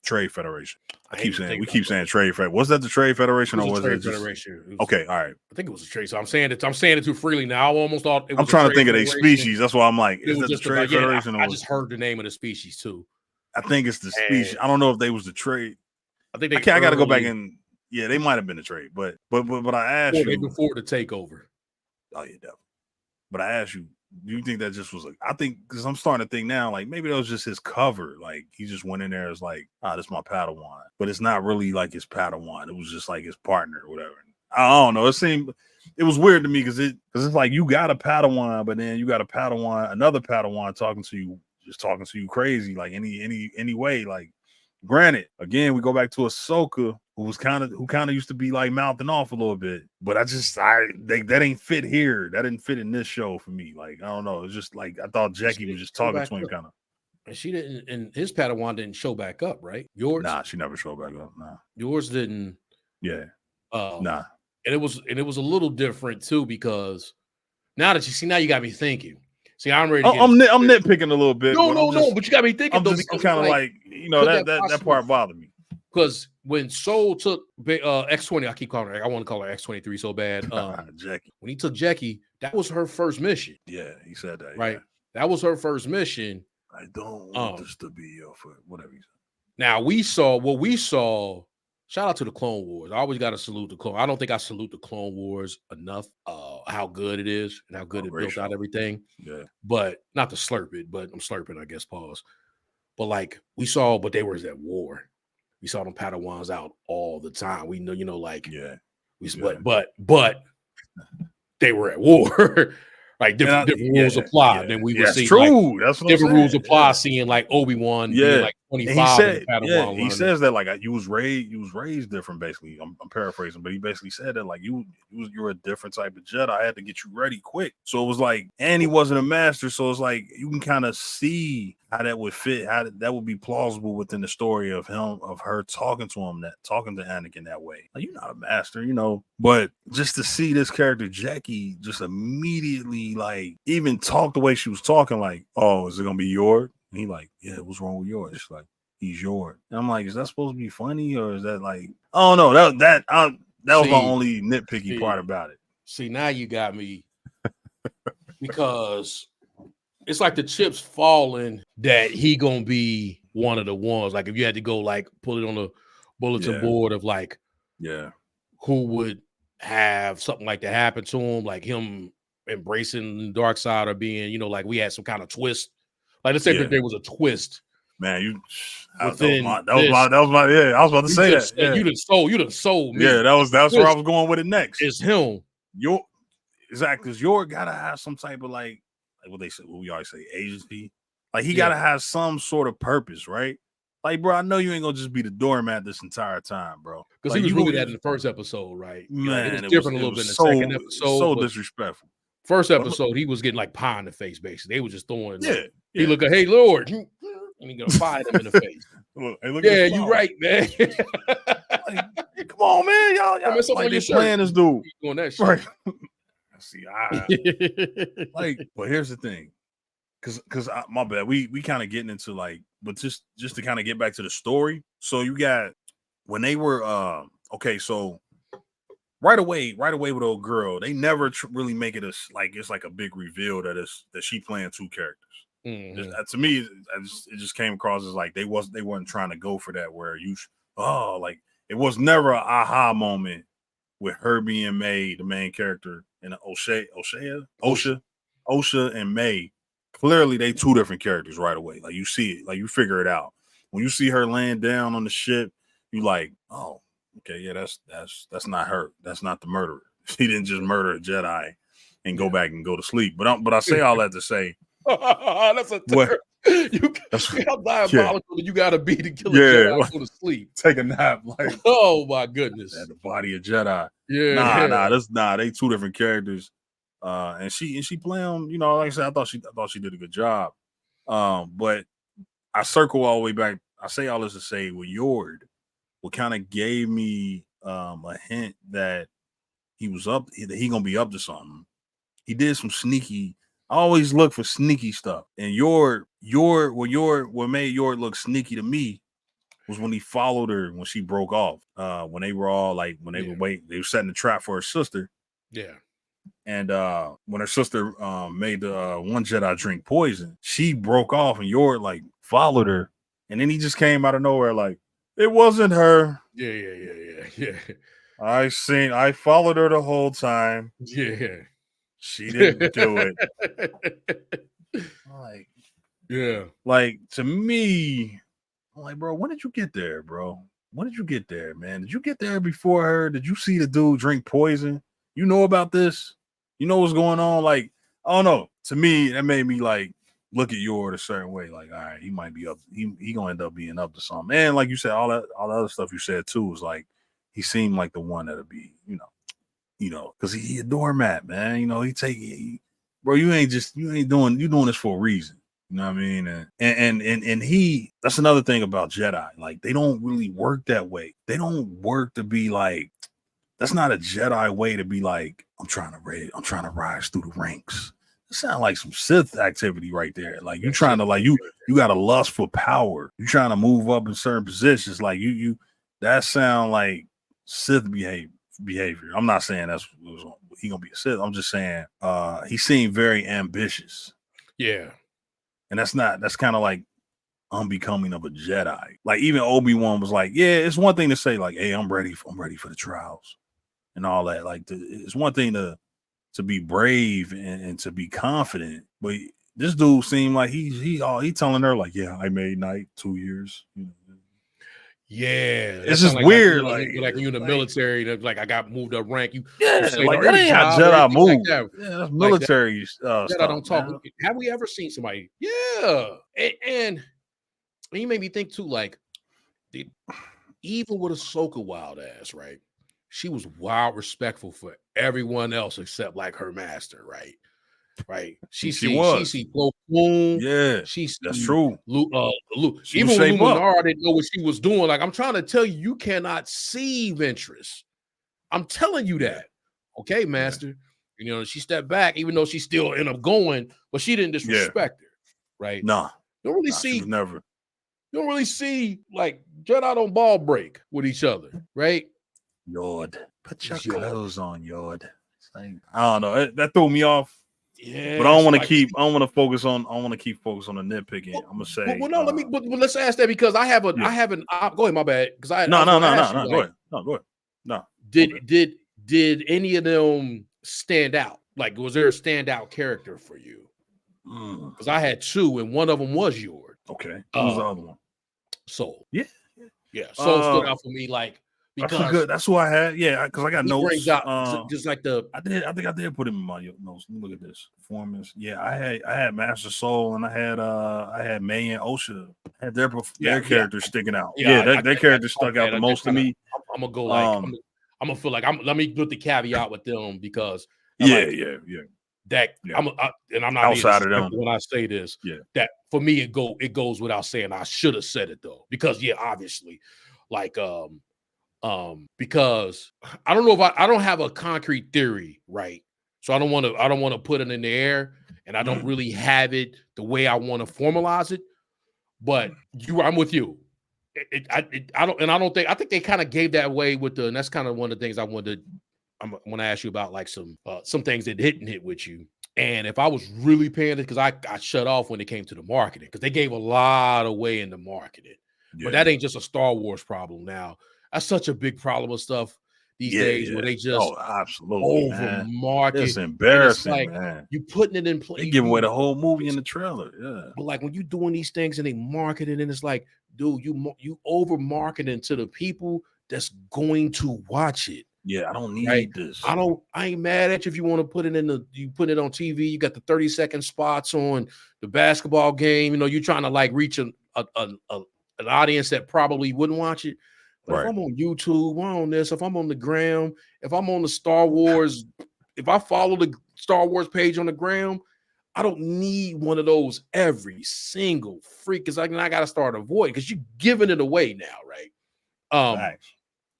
Trade Federation? We keep saying Trade Federation. Was that the Trade Federation, or was it Federation? Okay, all right. I think it was a trade. So I'm saying it too freely now. I almost thought it was. I'm trying to think of a species. That's why I'm like, is that the Trade Federation? I just heard the name of the species too. I think it's the species. I don't know if they was the Trade. I think I got to go back and. Yeah, they might have been a trade, but I asked you before the takeover. Oh yeah, definitely. But I asked you, do you think that just was like? I think, because I'm starting to think now, like maybe that was just his cover. Like he just went in there as like, this is my Padawan, but it's not really like his Padawan. It was just like his partner or whatever. I don't know. It was weird to me because it's like you got a Padawan, but then you got another Padawan talking to you crazy, like any way, like. Granted, again, we go back to Ahsoka, who kind of used to be like mouthing off a little bit, but that ain't fit here. That didn't fit in this show for me. Like, I don't know. It's just like I thought Jackie was just talking to him kind of. And she didn't, and his Padawan didn't show back up, right? Yours? Nah, she never showed back up. Nah. Yours didn't. Yeah. Nah. And it was a little different too, because now you got me thinking. See, I'm ready. I'm nitpicking a little bit. No, but you got me thinking. I'm kind of like that part bothered me. Because when Soul took X-20, I keep calling her. I want to call her X-23 so bad. Jackie. When he took Jackie, that was her first mission. Yeah, he said that. Right, yeah. That was her first mission. I don't want this to be your foot. Whatever he said. Now we saw. Shout out to the Clone Wars. I always got to salute the Clone. I don't think I salute the Clone Wars enough. How good it is and how good it built out everything. Yeah. But not to slurp it, but I'm slurping, I guess. Pause. But like we saw, but they were at war. We saw them Padawans out all the time. We know, like but they were at war. Like different rules apply. Then we would see true. That's what different rules apply. Seeing like Obi-Wan being like 25. He says that like you was raised different. Basically, I'm paraphrasing, but he basically said that like you're a different type of Jedi. I had to get you ready quick. So it was like, and he wasn't a master. So it's like you can kind of see how that would fit. How that would be plausible within the story of her talking to Anakin that way. Like, you're not a master, But just to see this character Jackie just immediately like even talk the way she was talking, like, oh, is it gonna be Yord? And he like, yeah, what's wrong with Yord? It's like, he's Yord. And I'm like, is that supposed to be funny, or is that like, I don't know. That was my only nitpicky part about it. See, now you got me because it's like the chips falling that he gonna be one of the ones. Like if you had to go like pull it on the bulletin board of like, who would have something like that happen to him, like him embracing the dark side or being, like we had some kind of twist. Like let's say that there was a twist. Man, I was about to say that. Yeah. You done sold me. Yeah, that's where I was going with it next. It's him. Exactly, because Yord gotta have some type of like what they say, what we always say, agency. Like he gotta have some sort of purpose, right? Like, bro, I know you ain't gonna just be the doormat this entire time, bro. Because like, he was really that in the first episode, right? Man, it was different a little bit in the second episode. So disrespectful. First episode, he was getting like pie in the face, basically. They were just throwing. Yeah, He look at, hey Lord, and he gonna fire him in the face. Look, hey, look yeah, you right, man. Like, come on, man, y'all like they playing this dude. Doing that shit. Right. See, like, but here's the thing, because my bad, we kind of getting into like, but just to kind of get back to the story. So you got when they were okay, so. Right away with old girl, they never really make it like it's like a big reveal that she playing two characters. Mm-hmm. To me, it just came across as like they weren't trying to go for that where like it was never an aha moment with her being May, the main character, and Osha and May. Clearly, they two different characters right away. Like you see it, like you figure it out when you see her laying down on the ship. You like, oh. Okay, yeah, that's not her. That's not the murderer. She didn't just murder a Jedi and go back and go to sleep. But I say all that to say, that's a term. How diabolical you got to be to kill a Jedi and go to sleep, take a nap. Like, oh my goodness, the body of Jedi. Yeah, they two different characters. And she play them. You know, like I said, I thought she did a good job. But I circle all the way back. I say all this to say with Yord. What kind of gave me a hint that he gonna be up to something. He did some sneaky. I always look for sneaky stuff, and what made Yord look sneaky to me was when he followed her when she broke off. When they were all like they were setting the trap for her sister. Yeah. And when her sister made the one Jedi drink poison, she broke off, and Yord like followed her, and then he just came out of nowhere like. It wasn't her. Yeah. I followed her the whole time. Yeah. She didn't do it. Like, yeah. Like, to me, I'm like, bro, when did you get there, bro? When did you get there, man? Did you get there before her? Did you see the dude drink poison? You know about this? You know what's going on? Like, I don't know. To me, that made me like, look at Yord a certain way, like, all right, he might be up. He gonna end up being up to something. And like you said, all the other stuff you said too was like he seemed like the one that'll be, you know, because he a doormat, man. You know, bro. You doing this for a reason. You know what I mean? And he. That's another thing about Jedi. Like they don't really work that way. They don't work to be like. That's not a Jedi way to be like. I'm trying to rise through the ranks. It sounds like some Sith activity right there. Like you trying to like you got a lust for power. You trying to move up in certain positions. Like you that sound like Sith behavior. I'm not saying he gonna be a Sith. I'm just saying he seemed very ambitious. Yeah, and that's kind of like unbecoming of a Jedi. Like even Obi-Wan was like, yeah, it's one thing to say like, hey, I'm ready for the trials and all that. Like it's one thing to be brave and to be confident, but this dude seemed like he telling her like, yeah, I made night 2 years. Yeah, it's just weird. Like you in the military, like I got moved up rank. Like that ain't how Jedi move. Like that. Yeah, that's military like stuff. Jedi don't talk. Man. Have we ever seen somebody? Yeah, and you made me think too. Like, even with Ahsoka wild ass, right? She was wild respectful for everyone else except like her master, right? Right. She see Plo Koon. Yeah, that's true. Luke. Even when Luminara didn't know what she was doing. Like, I'm trying to tell you, you cannot see Ventress. I'm telling you that. Okay, master. Yeah. You know, she stepped back, even though she still ended up going, but she didn't disrespect her. Right. Nah. You don't really see never. You don't really see like Jedi don't ball break with each other, right? Yord, put your clothes on, Yord. Like, I don't know. That threw me off. Yeah, but I don't want to keep. I don't want to focus on. I want to keep focused on the nitpicking. I'm gonna say. Well, no. But let's ask that because I have I have an. Go ahead, my bad. Because I no. Go ahead. No, go ahead. No. Did any of them stand out? Like, was there a standout character for you? Because I had two, and one of them was Yord. Okay. What was the other one? Soul. Yeah. Soul stood out for me, like. Because good. That's who I had. Yeah, because I got notes. Just like the I think I did put him in my notes. Look at this performance. Yeah, I had Master Soul and I had May and Osha. I had their characters sticking out. Yeah, their characters stuck out the most to me. I'm gonna go like I'm gonna feel like let me put the caveat with them because yeah. that I'm not being outside of them when I say this. Yeah, that for me it goes without saying. I should have said it though, because obviously, like because I don't know if I don't have a concrete theory, right? So I don't want to put it in the air, and I don't really have it the way I want to formalize it. But I'm with you. I think they kind of gave that away with and that's kind of one of the things I want to ask you about, like some things that didn't hit with you. And if I was really paying it, because I shut off when it came to the marketing, because they gave a lot away in the marketing. But that ain't just a Star Wars problem now. That's such a big problem with stuff these days where they just absolutely, over market. It's embarrassing, like, man. You putting it in place. They giving away the whole movie in the trailer. Yeah. But like when you doing these things and they market it, and it's like, dude, you over marketing to the people that's going to watch it. Yeah, I don't need this. I ain't mad at you if you want to put it you put it on TV. You got the 30-second spots on the basketball game. You're trying to like reach an audience that probably wouldn't watch it. But if I'm on YouTube, if I'm on the gram, if I'm on the Star Wars, if I follow the Star Wars page on the gram, I don't need one of those every single freak, because I got to start avoiding, because you're giving it away now, right?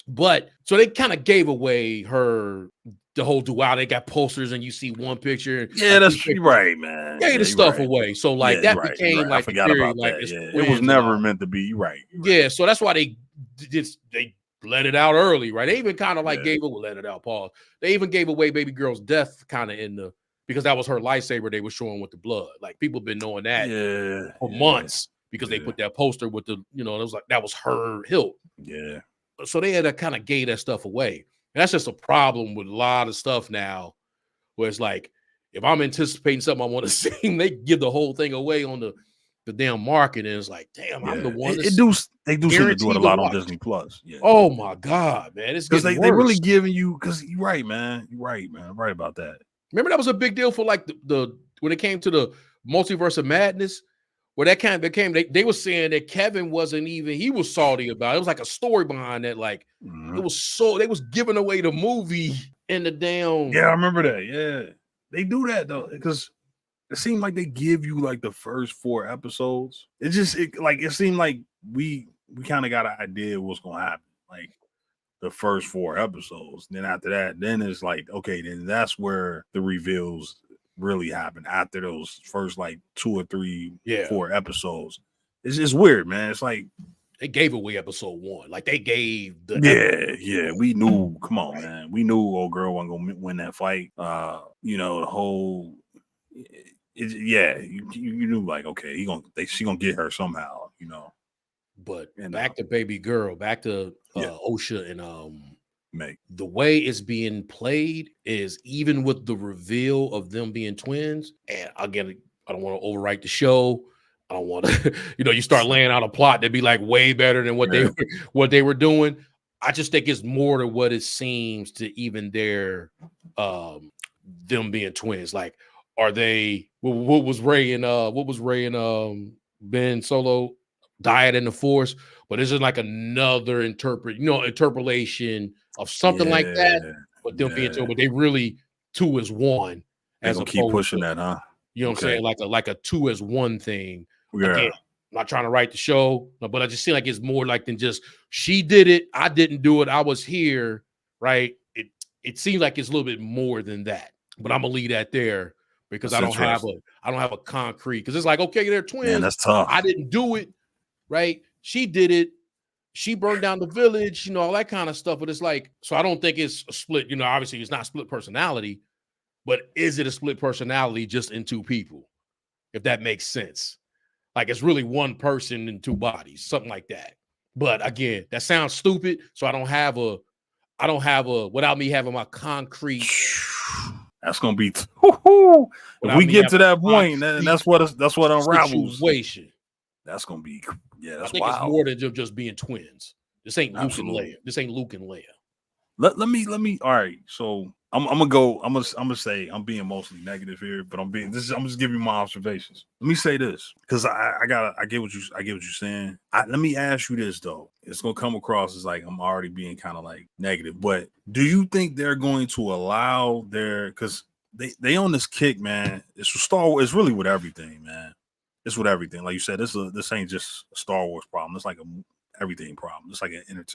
But so they kind of gave away the whole duality. They got posters and you see one picture. Yeah, that's right, man. Gave the stuff away. So like that became like I forgot about that. It was never meant to be. You're right. Yeah, so that's why they let it out early, right? They even kind of like let it out, Paul. They even gave away baby girl's death kind of because that was her lightsaber they were showing with the blood. Like people have been knowing that for months, because they put that poster with it was like that was her hilt. Yeah. So they had to kind of gave that stuff away. And that's just a problem with a lot of stuff now, where it's like, if I'm anticipating something I want to see, they give the whole thing away on the damn market, and it's like, damn, I'm the one. They do seem to do it a lot on Disney Plus. Yeah. Oh my God, man, it's because they really giving you. Because you're right, man. You're right, man. I'm right about that. Remember that was a big deal for like the when it came to the Multiverse of Madness. Where that kind of became, they were saying that Kevin wasn't even, he was salty about it. It was like a story behind that. Like, it was they was giving away the movie in the damn. Yeah, I remember that. Yeah. They do that though, because it seemed like they give you like the first 4 episodes. It seemed like we kind of got an idea of what's going to happen. Like the first 4 episodes. Then after that, then it's like, okay, then that's where the reveals really happen, after those first like 2 or 3 4 episodes. It's just weird, man. It's like they gave away episode 1. Like they gave the we knew. Come on, man. We knew old girl wasn't gonna win that fight. The whole you knew, like, okay, she gonna get her somehow, But back to baby girl, back to Osha and Meg. The way it's being played is, even with the reveal of them being twins, and again, I don't want to overwrite the show. I don't want to, you start laying out a plot that'd be like way better than what they were doing. I just think it's more to what it seems to even their them being twins. Like, are they? What was Ray and Ben Solo diet in the Force? But is it like another interpolation of something like that? But them being two, but they really 2 is 1. As a keep pushing that, huh? You know what I'm saying? Like a 2 is 1 thing. Yeah. Again, I'm not trying to write the show, but I just feel like it's more like than just she did it, I didn't do it, I was here, right? It seems like it's a little bit more than that. But I'm gonna leave that there, because I don't have a concrete, because it's like, okay, they're twins. Man, that's tough. I didn't do it, right? She did it. She burned down the village, all that kind of stuff. But it's like, so I don't think it's a split, obviously it's not split personality, but is it a split personality just in 2 people? If that makes sense. Like, it's really 1 person in 2 bodies, something like that. But again, that sounds stupid. So I don't have a, without me having my concrete. That's gonna be if we get to that point, that's what unravels. Situation. That's gonna be I think wild. It's more than just being twins. This ain't Luke and Leia. This ain't Luke and Leia. Let me. All right, so I'm gonna say I'm being mostly negative here, but I'm just giving you my observations. Let me say this, because I get what you're saying. Let me ask you this though. It's gonna come across as like I'm already being kind of like negative, but do you think they're going to allow because they on this kick, man. It's with Star Wars. It's really with everything, man. It's with everything. Like you said, this ain't just a Star Wars problem. It's like everything problem. It's like an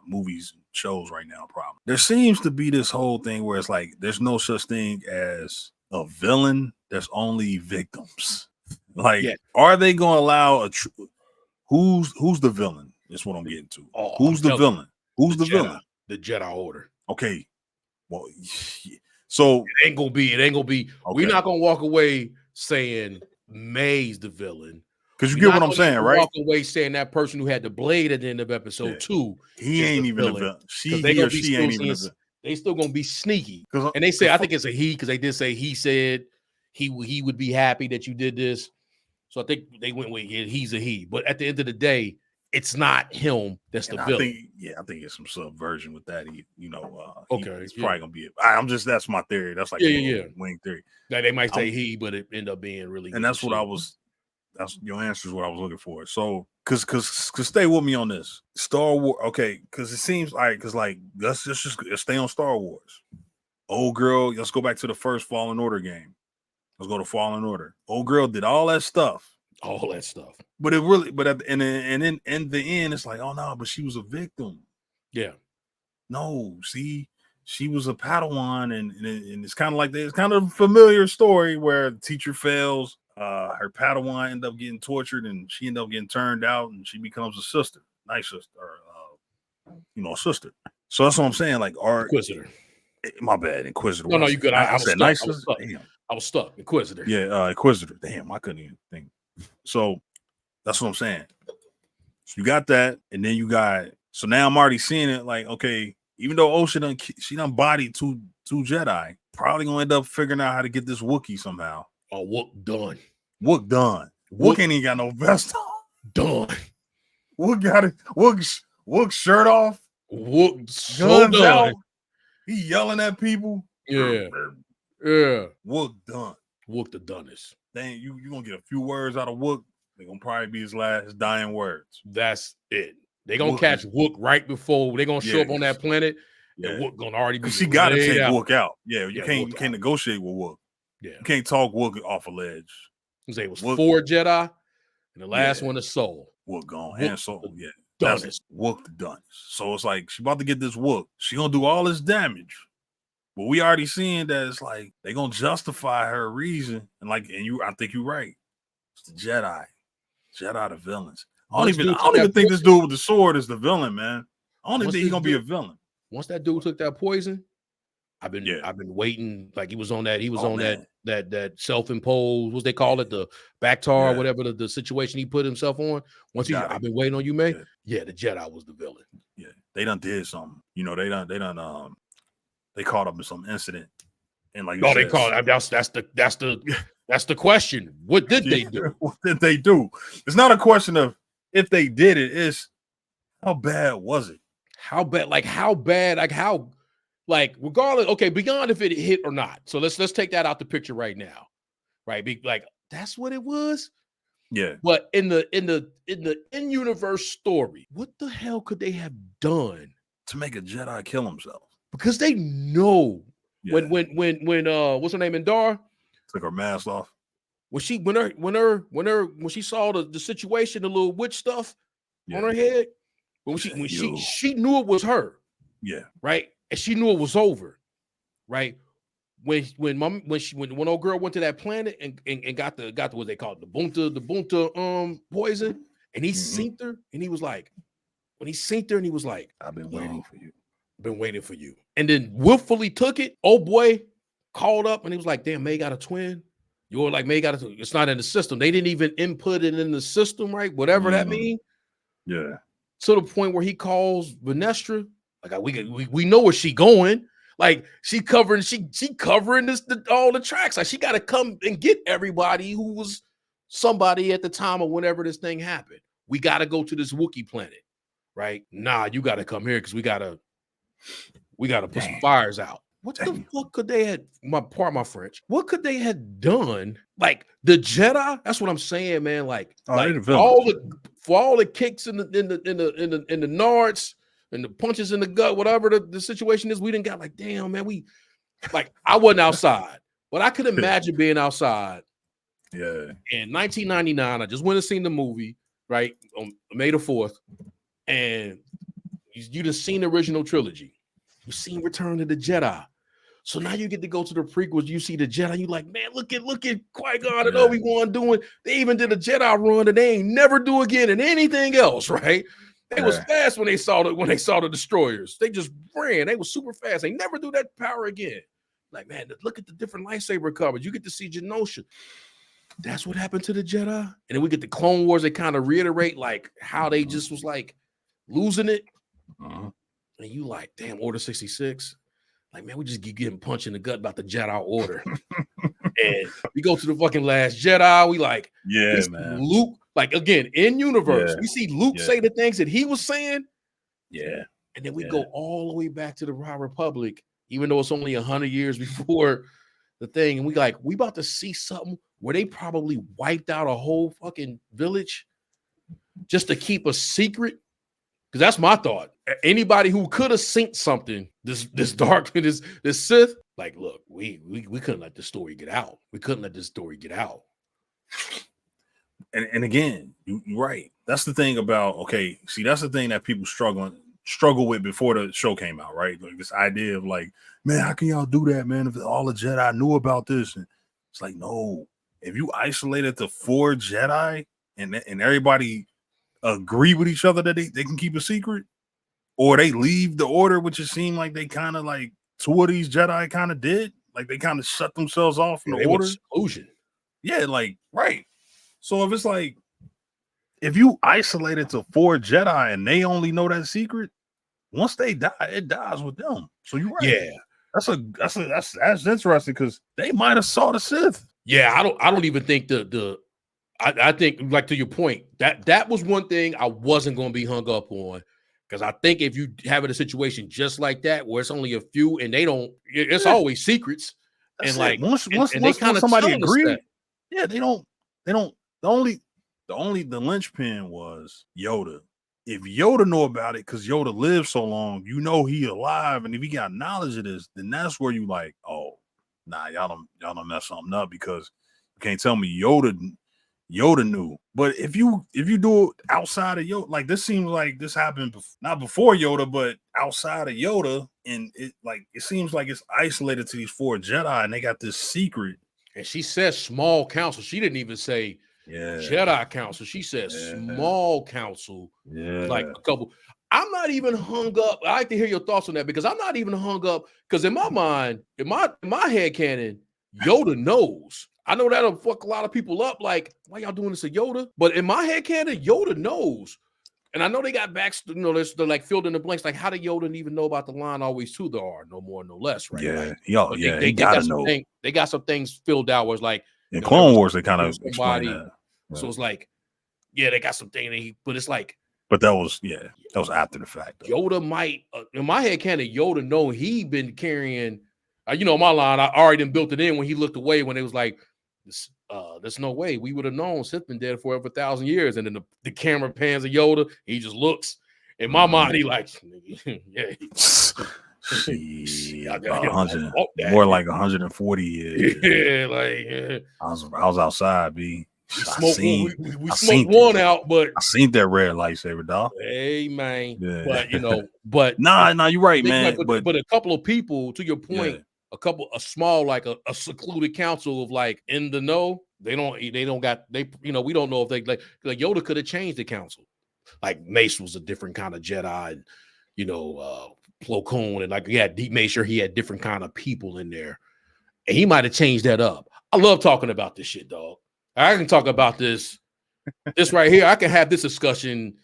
movies and shows right now problem. There seems to be this whole thing where it's like there's no such thing as a villain. There's only victims. Like, are they going to allow who's the villain? That's what I'm getting to. Who's the villain? Who's the villain? The Jedi Order. Okay. Well, so it ain't gonna be. Okay. We're not gonna walk away saying May's the villain. Because you get what I'm saying, right? Walk away saying that person who had the blade at the end of episode 2. He ain't even a villain. She ain't even a villain. They still gonna be sneaky. And they say, I think it's a he, because they did say he said he would be happy that you did this. So I think they went with he's a he. But at the end of the day, it's not him that's the villain. I think it's some subversion with that. He's probably gonna be. That's my theory. That's like wing theory. Now, they might say he, but it ended up being really. And that's what that's your answer is what I was looking for. So, cause stay with me on this Star Wars, okay? Because it seems let's just stay on Star Wars. Old girl, let's go back to the first Fallen Order game. Let's go to Fallen Order. Old girl did all that stuff. But it really, in the end, it's like, oh no, but she was a victim. Yeah. No, see, she was a Padawan, and it's kind of like it's kind of a familiar story where the teacher fails. Her Padawan end up getting tortured, and she end up getting turned out, and she becomes a sister, nice sister, or a sister. So that's what I'm saying. Like, Inquisitor. My bad, Inquisitor. No, you good. I said nice sister. Damn. I was stuck. Inquisitor. Yeah, Inquisitor. Damn, I couldn't even think. So that's what I'm saying. So you got that, and then you got. So now I'm already seeing it. Like, okay, even though she done bodied two Jedi, probably gonna end up figuring out how to get this Wookiee somehow. Oh, Wook done. Wook ain't even got no vest on. Done. Wook got it. Wook shirt off. Wook so done. Out. He yelling at people. Yeah. Wook done. Wook the dunnest. Dang, you gonna get a few words out of Wook. They're gonna probably be his dying words. That's it. They're gonna catch Wook right before they're gonna show up on that planet. Yeah. And Wook gonna already be. She gotta take Wook out. Yeah, you can't negotiate with Wook. Yeah. You can't talk Wook off a ledge. It was 4 Jedi, and the last one is Soul. Wook gone and Soul. Yeah. That's Wook the dunnest. So it's like she about to get this Wook. She gonna do all this damage. But we already seeing that it's like they gonna justify her reason. And I think you're right. It's the Jedi the villains. I don't even think this dude with the sword is the villain, man. I don't even think he's gonna be a villain. Once that dude took that poison, I've been waiting. Like he was on that self-imposed, what they call it, the Bactar or whatever the situation he put himself on. I've been waiting on you, man. Yeah, the Jedi was the villain. Yeah, they done did something. They caught up in some incident. And like they caught that's the question. What did they do? What did they do? It's not a question of if they did it, it's how bad was it? How bad? Regardless, okay, beyond if it hit or not. So let's take that out the picture right now. Right? That's what it was. Yeah. But in the in-universe story, what the hell could they have done to make a Jedi kill himself? Because they know when what's her name, Indar took her mask off. When she saw the situation, the little witch stuff on her head, when she knew it was her. Yeah. Right. And she knew it was over. Right. When old girl went to that planet and got the what they call it, the bunta poison, and he synced her, and he was like, I've been waiting for you. Been waiting for you. And then willfully took it. Old boy called up and he was like, damn, May got a twin. You're like, May got a twin. It's not in the system. They didn't even input it in the system, right? Whatever that means. Yeah. To the point where he calls Venestra. Like, we know where she going. Like, she covering all the tracks. Like, she got to come and get everybody who was somebody at the time of whenever this thing happened. We got to go to this Wookiee planet, right? Nah, you got to come here because we got to put some fires out. What the fuck could they have? My French. What could they have done? Like the Jedi? That's what I'm saying, man. Like all the kicks in the nards and the punches in the gut, whatever the situation is, we didn't got like, damn, man. I wasn't outside, But I could imagine being outside. Yeah. In 1999, I just went and seen the movie, right, on May the 4th, and you just seen the original trilogy. You seen Return of the Jedi. So now you get to go to the prequels. You see the Jedi. You like, man, look at Qui-Gon and Obi-Wan doing. They even did a Jedi run that they ain't never do again in anything else, right? They was fast when they saw the destroyers. They just ran. They was super fast. They never do that power again. Like, man, look at the different lightsaber coverage. You get to see Genosha. That's what happened to the Jedi. And then we get the Clone Wars. They kind of reiterate like how they just was like losing it. And you like, damn, Order 66. Like, man, we just keep getting punched in the gut about the Jedi Order. And we go to the fucking Last Jedi. We like, man. Luke, like, again, in universe, we see Luke say the things that he was saying. Yeah. And then we go all the way back to the High Republic, even though it's only 100 years before the thing. And we about to see something where they probably wiped out a whole fucking village just to keep a secret. Because that's my thought. Anybody who could have synced something, this dark, this Sith, like, look, we couldn't let this story get out. We couldn't let this story get out. And again, you're right. That's the thing about, okay, see, that's the thing that people struggle with before the show came out, right? Like this idea of like, man, how can y'all do that, man? If all the Jedi knew about this, and it's like, no, if you isolated the 4 Jedi and everybody agree with each other that they can keep a secret, or they leave the order, which it seemed like they kind of like 2 of these Jedi kind of did, like they kind of shut themselves off from the order. Explosion. Yeah, like right. So if it's like, if you isolated to 4 Jedi and they only know that secret, once they die, it dies with them. So you're right. Yeah, that's interesting because they might have saw the Sith. Yeah, I don't even think I think, like, to your point, that was one thing I wasn't going to be hung up on, because I think if you have a situation just like that where it's only a few and they don't, it's always secrets. That's and it. like once they kind of somebody agreed, they don't. The linchpin was Yoda. If Yoda know about it, because Yoda lived so long, he alive, and if he got knowledge of this, then that's where you like, oh, nah, y'all don't mess something up, because you can't tell me Yoda knew. But if you do it outside of Yoda, like this seems like this happened not before Yoda, but outside of Yoda, and it seems like it's isolated to these 4 Jedi, and they got this secret. And she says small council. She didn't even say Jedi council. She said small council. Like a couple. I'm not even hung up. I like to hear your thoughts on that, because I'm not even hung up, because in my mind, in my head canon, Yoda knows. I know that'll fuck a lot of people up. Like, why y'all doing this to Yoda? But in my head canon, Yoda knows. And I know they got back, they're like filled in the blanks. Like, how did Yoda even know about the line always to the R, no more, no less, right? Yeah, like, they gotta know. They got some things filled out where it's like, in Clone Wars, they kind of explain that. So it's like, yeah, they got something, but it's like, but that was after the fact. Though. Yoda might, in my head canon, Yoda know he been carrying, my line, I already built it in when he looked away, when it was like, there's no way we would have known Sith been dead for over 1,000 years. And then the camera pans of Yoda, he just looks. In my mind, he like, yeah. More like 140 years. Yeah, like I was outside, B. We smoked one out, but I seen that red lightsaber, dog. Hey, man. Yeah. But nah, you're right, man. But a couple of people, to your point, a small, like a secluded council of like in the know, we don't know if they like Yoda could have changed the council. Like Mace was a different kind of Jedi, and Plo Koon, and like he made sure he had different kind of people in there, and he might have changed that up. I love talking about this shit, dog. I can talk about this right here. I can have this discussion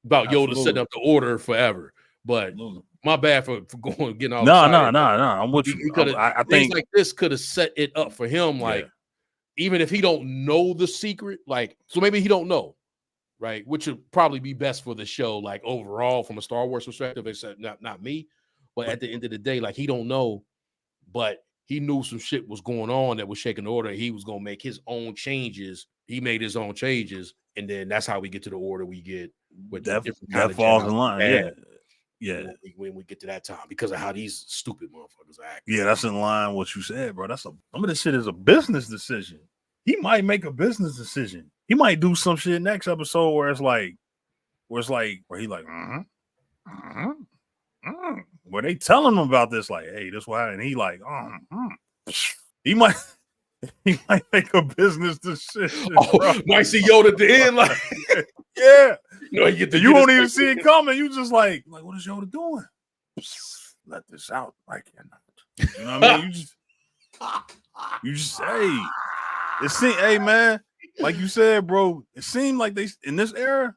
about Yoda setting up the order forever. But my bad for getting all no. I'm with you. I think like this could have set it up for him. Like, even if he don't know the secret, like, so maybe he don't know, right? Which would probably be best for the show, like overall from a Star Wars perspective, except not me. But at the end of the day, like, he don't know, but he knew some shit was going on that was shaking the order. He was gonna make his own changes. He made his own changes, and then that's how we get to the order we get with that falls in line. Yeah. Yeah. When we get to that time, because of how these stupid motherfuckers act. Yeah, that's in line with what you said, bro. Some of this shit is a business decision. He might make a business decision. He might do some shit next episode where he like, where they telling him about this, like, hey, this why, and he like, he might make a business decision. Might see Yoda at the end, like, yeah. You won't even see it coming. You just like, what is Yoda doing? Let this out, like, you know what I mean? You just, hey, it seemed, hey man, like you said, bro, it seemed like they in this era,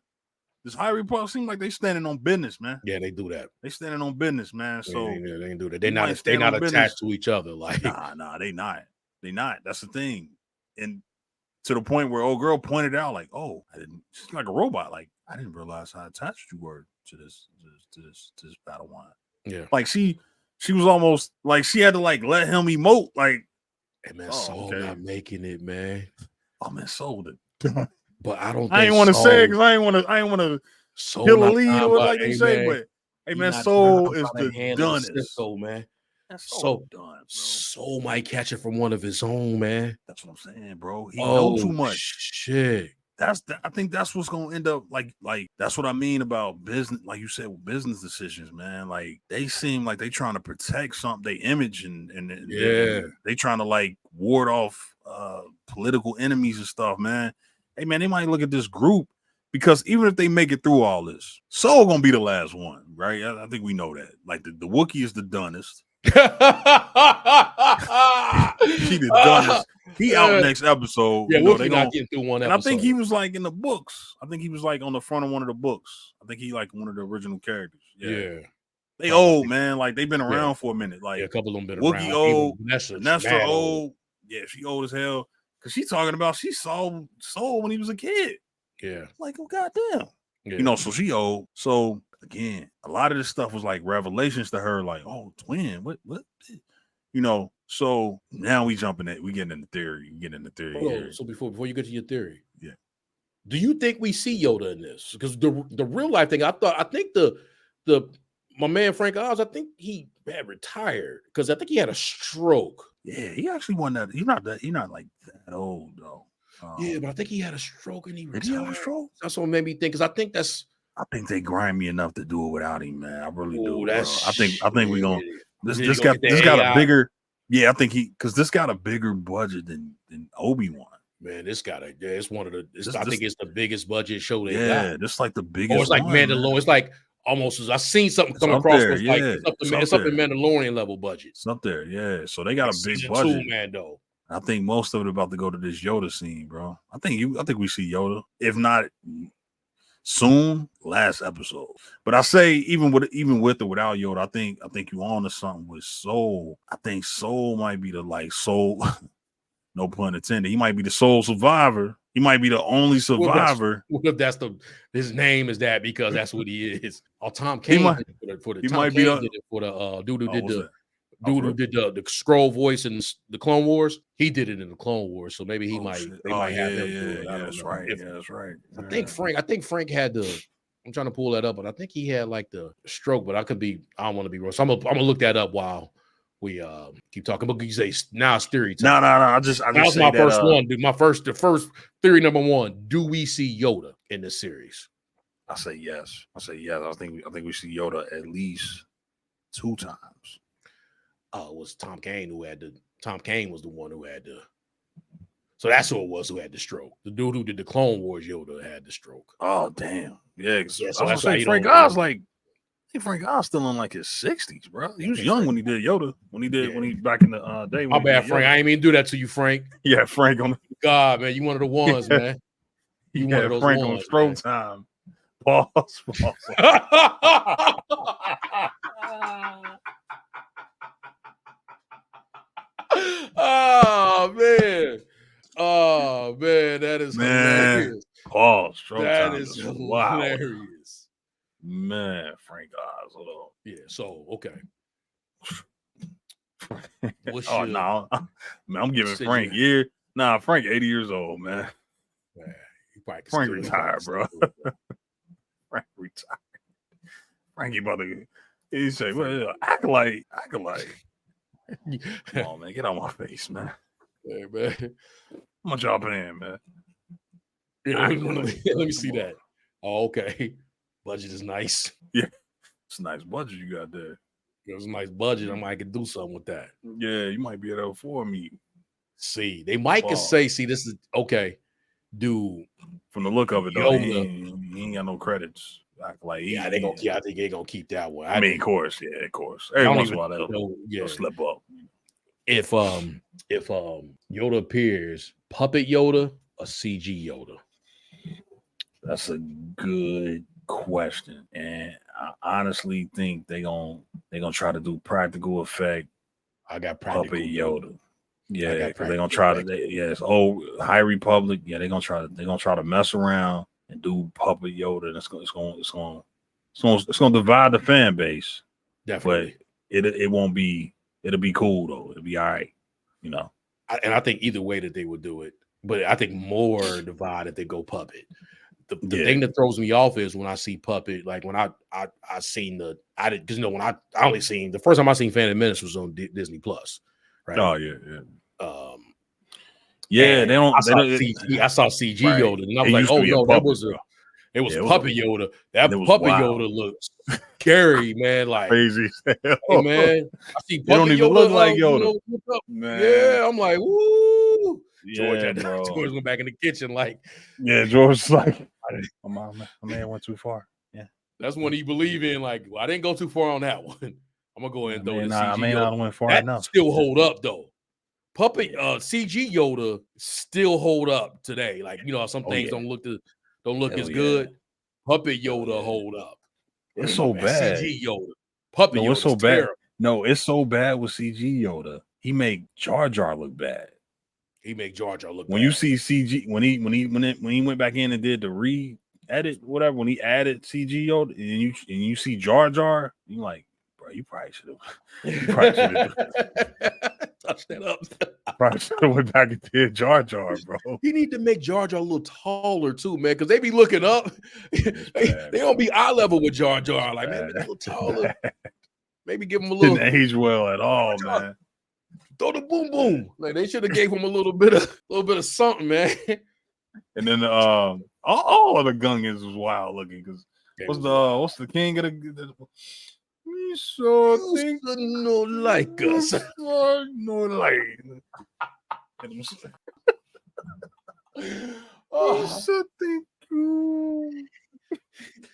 this High Republic seemed like they standing on business, man. Yeah, they do that. They standing on business, man. So they can do that. They're not attached to each other. Like, nah, they not. They not. That's the thing. And to the point where old girl pointed out, like, oh, she's like a robot. Like, I didn't realize how attached you were to this battle line. Yeah. Like she was almost like she had to like let him emote. Like, hey man, Soul not making it, man. Oh man, Soul did. But I don't. I ain't want to say it because I ain't want to kill a lead or like they say. But hey man, Soul is the dunnest. Man. So done, bro. Soul might catch it from one of his own, man. That's what I'm saying, bro. He know too much. Shit. I think that's what's gonna end up like that's what I mean about business, like you said, with business decisions, man. Like they seem like they trying to protect something, they image and they trying to like ward off political enemies and stuff, man. Hey man, they might look at this group because even if they make it through all this, Soul gonna be the last one, right? I think we know that. Like the Wookiee is the dunnest. He the dunnest. He out next episode. Yeah, Wookiee not getting through one episode. And I think he was like in the books. I think he was like on the front of one of the books. I think he like one of the original characters. Yeah. They old, man. Like they've been around for a minute. Like a couple of them been Wookiee around. old, Vanessa old. Yeah, she old as hell. Cause she's talking about she saw Soul when he was a kid. Yeah. Like, oh goddamn. Yeah. So she old. So again, a lot of this stuff was like revelations to her, like, oh, twin, what? So now we jumping it. We getting into theory. So before you get to your theory, yeah. Do you think we see Yoda in this? Because the real life thing, I think my man Frank Oz, I think he had retired because I think he had a stroke. Yeah, he actually won that. He's not like that old though. Yeah, but I think he had a stroke and he retired. Did he have a stroke? That's what made me think. Because I think they grind me enough to do it without him, man. I really do. I think we gonna this got a bigger. Yeah, I think because this got a bigger budget than Obi-Wan. Man, it's one of the. I think it's the biggest budget show they got. Yeah, this like the biggest. Or it's like Mandalorian. Man. It's like almost as I seen something come across. It's up in Mandalorian level budget. It's up there, yeah. So they got a big budget. 2, man, though. I think most of it about to go to this Yoda scene, bro. I think we see Yoda, if not soon, last episode. But I say even with or without Yoda, I think you on to something with Soul. I think Soul might be the like Soul, no pun intended. He might be the sole survivor. He might be the only survivor. What if that's his name is that because that's what he is? Oh, Tom Kane did it for the dude who did the scroll voice in the Clone Wars. He did it in the Clone Wars, so maybe they might have him do it. That's right. That's right. I think Frank had I'm trying to pull that up, but I think he had like the stroke, but I don't want to be wrong. So I'm gonna look that up while we keep talking. But you say now it's theory time. No. I just that was my first one, dude. The first theory number 1. Do we see Yoda in this series? I say yes. I think we see Yoda at least 2 times. It was Tom Kane Tom Kane was the one who had so that's who it was who had the stroke. The dude who did the Clone Wars Yoda had the stroke. Oh damn. Yeah, so that's why Frank Oz I think Frank Oz still in like his 60s, bro. He was young when he did Yoda. When he back in the day. My bad, Frank. I ain't mean to do that to you, Frank. Yeah, Frank on God, man, you one of the ones, man. You one of those Frank ones, on stroke time. Pause. Oh man, that is hilarious. Pause. That is hilarious. Man, Frank Oz. Yeah, so okay. No, I'm giving Frank Frank 80 years old, man. Frank retired, bro. Frank retired. Frankie about to He say, well, acolyte. Come on, man, get out my face, man. Hey, man. How much y'all paying, man? Yeah, let me see that. Oh, okay. Budget is nice. Yeah, it's a nice budget you got there. It was a nice budget. I might could do something with that. Yeah, you might be able to afford me. See, they might could say, see, this is okay. Dude, from the look of it, though, he ain't got no credits. Like, I think they're gonna keep that one. I mean, of course. Every once in a while they'll slip up. If Yoda appears, puppet Yoda or CG Yoda? That's a good question, and I honestly think they're gonna try to do practical effect. I got practical puppet Yoda. Yeah, because they're gonna try to. It's old High Republic. Yeah, they're gonna try to mess around and do puppet Yoda. And it's gonna divide the fan base. Definitely, but it won't be. It'll be cool though. It'll be all right. And I think either way that they would do it, but I think more divide if they go puppet. The thing that throws me off is when I see puppet, like when I seen when I only seen the first time I seen Phantom Menace was on Disney Plus, right? Oh yeah. I saw CG right. Yoda, and I was like, oh no, that was it was puppet Yoda. That puppet Yoda looks scary, man. Like crazy. Hey, man, I see puppet don't even Yoda, look like Yoda. Man. Yeah, I'm like, woo. Yeah, George went back in the kitchen, like, yeah, George's like, my man went too far. Yeah, that's when he believe in. Like, well, I didn't go too far on that one. I'm gonna go ahead and throw the CG. I may not went far that enough. Still hold up though. Puppet CG Yoda still hold up today. Like some things don't look as good. Puppet Yoda hold up. It's so bad. CG Yoda. Puppet Yoda. It's so bad. No, it's so bad with CG Yoda. He make Jar Jar look bad. He make Jar Jar look when bad. You see CG when he went back in and did the re-edit, whatever, when he added CG Yoda and you see Jar Jar, you like, bro, you probably should have touched that up. Probably should have went back and did Jar Jar, bro. He need to make Jar Jar a little taller too, man, because they be looking up. they don't be eye level with Jar Jar. Like, man, a little taller. Maybe give him a little. Didn't age well at all, man. Throw the boom boom. Like they should have gave him a little bit of something, man. And then all of the Gungans was wild looking because what's the king of the we so think no like us. No like. So think you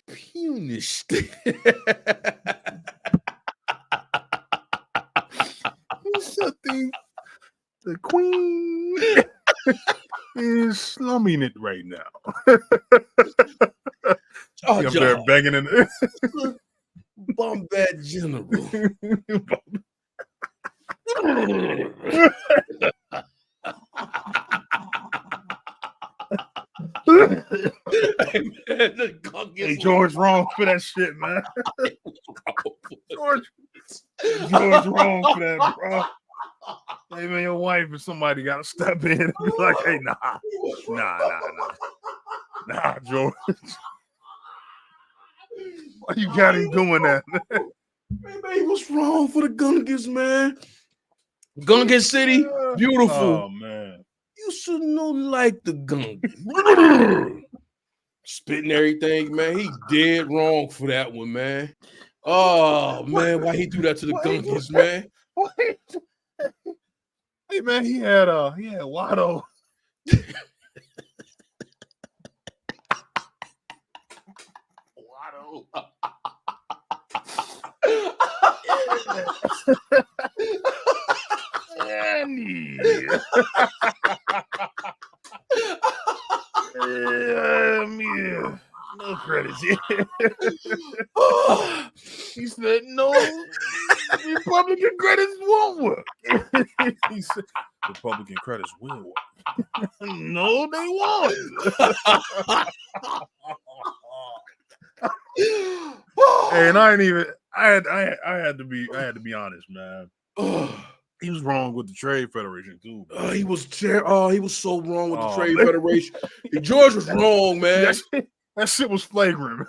punished. Something the queen is slumming it right now. Up there begging in the Bombad General. Hey, George wrong for that shit, man. George wrong for that, bro. Hey, man, your wife or somebody got to step in and be like, hey, nah, George. Why you got him doing that, man? Hey, what's wrong for the Gungans, man? Gungan City, beautiful. Oh, man. You should know like the Gungan. Spitting everything, man. He dead wrong for that one, man. Oh, man, why he do that to the Gungans, man? Hey, man, he had Watto. Watto. No credits. He said no. Republican credits won't work. He said Republican credits will work. No, they won't. And I had to be honest, man. He was wrong with the Trade Federation too. He was so wrong with the Trade Federation. George was wrong, man. That shit was flagrant.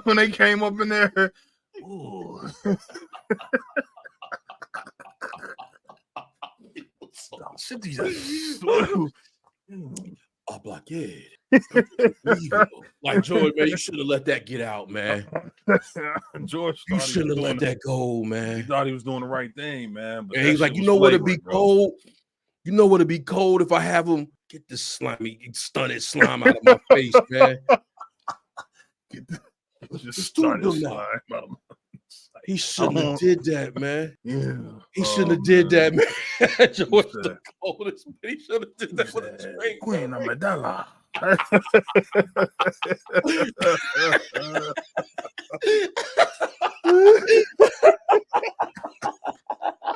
When they came up in there. Ooh. A blockade. Like George, man, you should have let that get out, man. George, you shouldn't have let that go, man. He thought he was doing the right thing, man. But and he's like, you know what'd be cold? You know what'd be cold if I have him get this slimy, stunted slime out of my face, man. Just stunted slime out of my He shouldn't have did that, man. Yeah. He shouldn't have did that, man. George the coldest, but he should have did that with a straight Queen Amidala.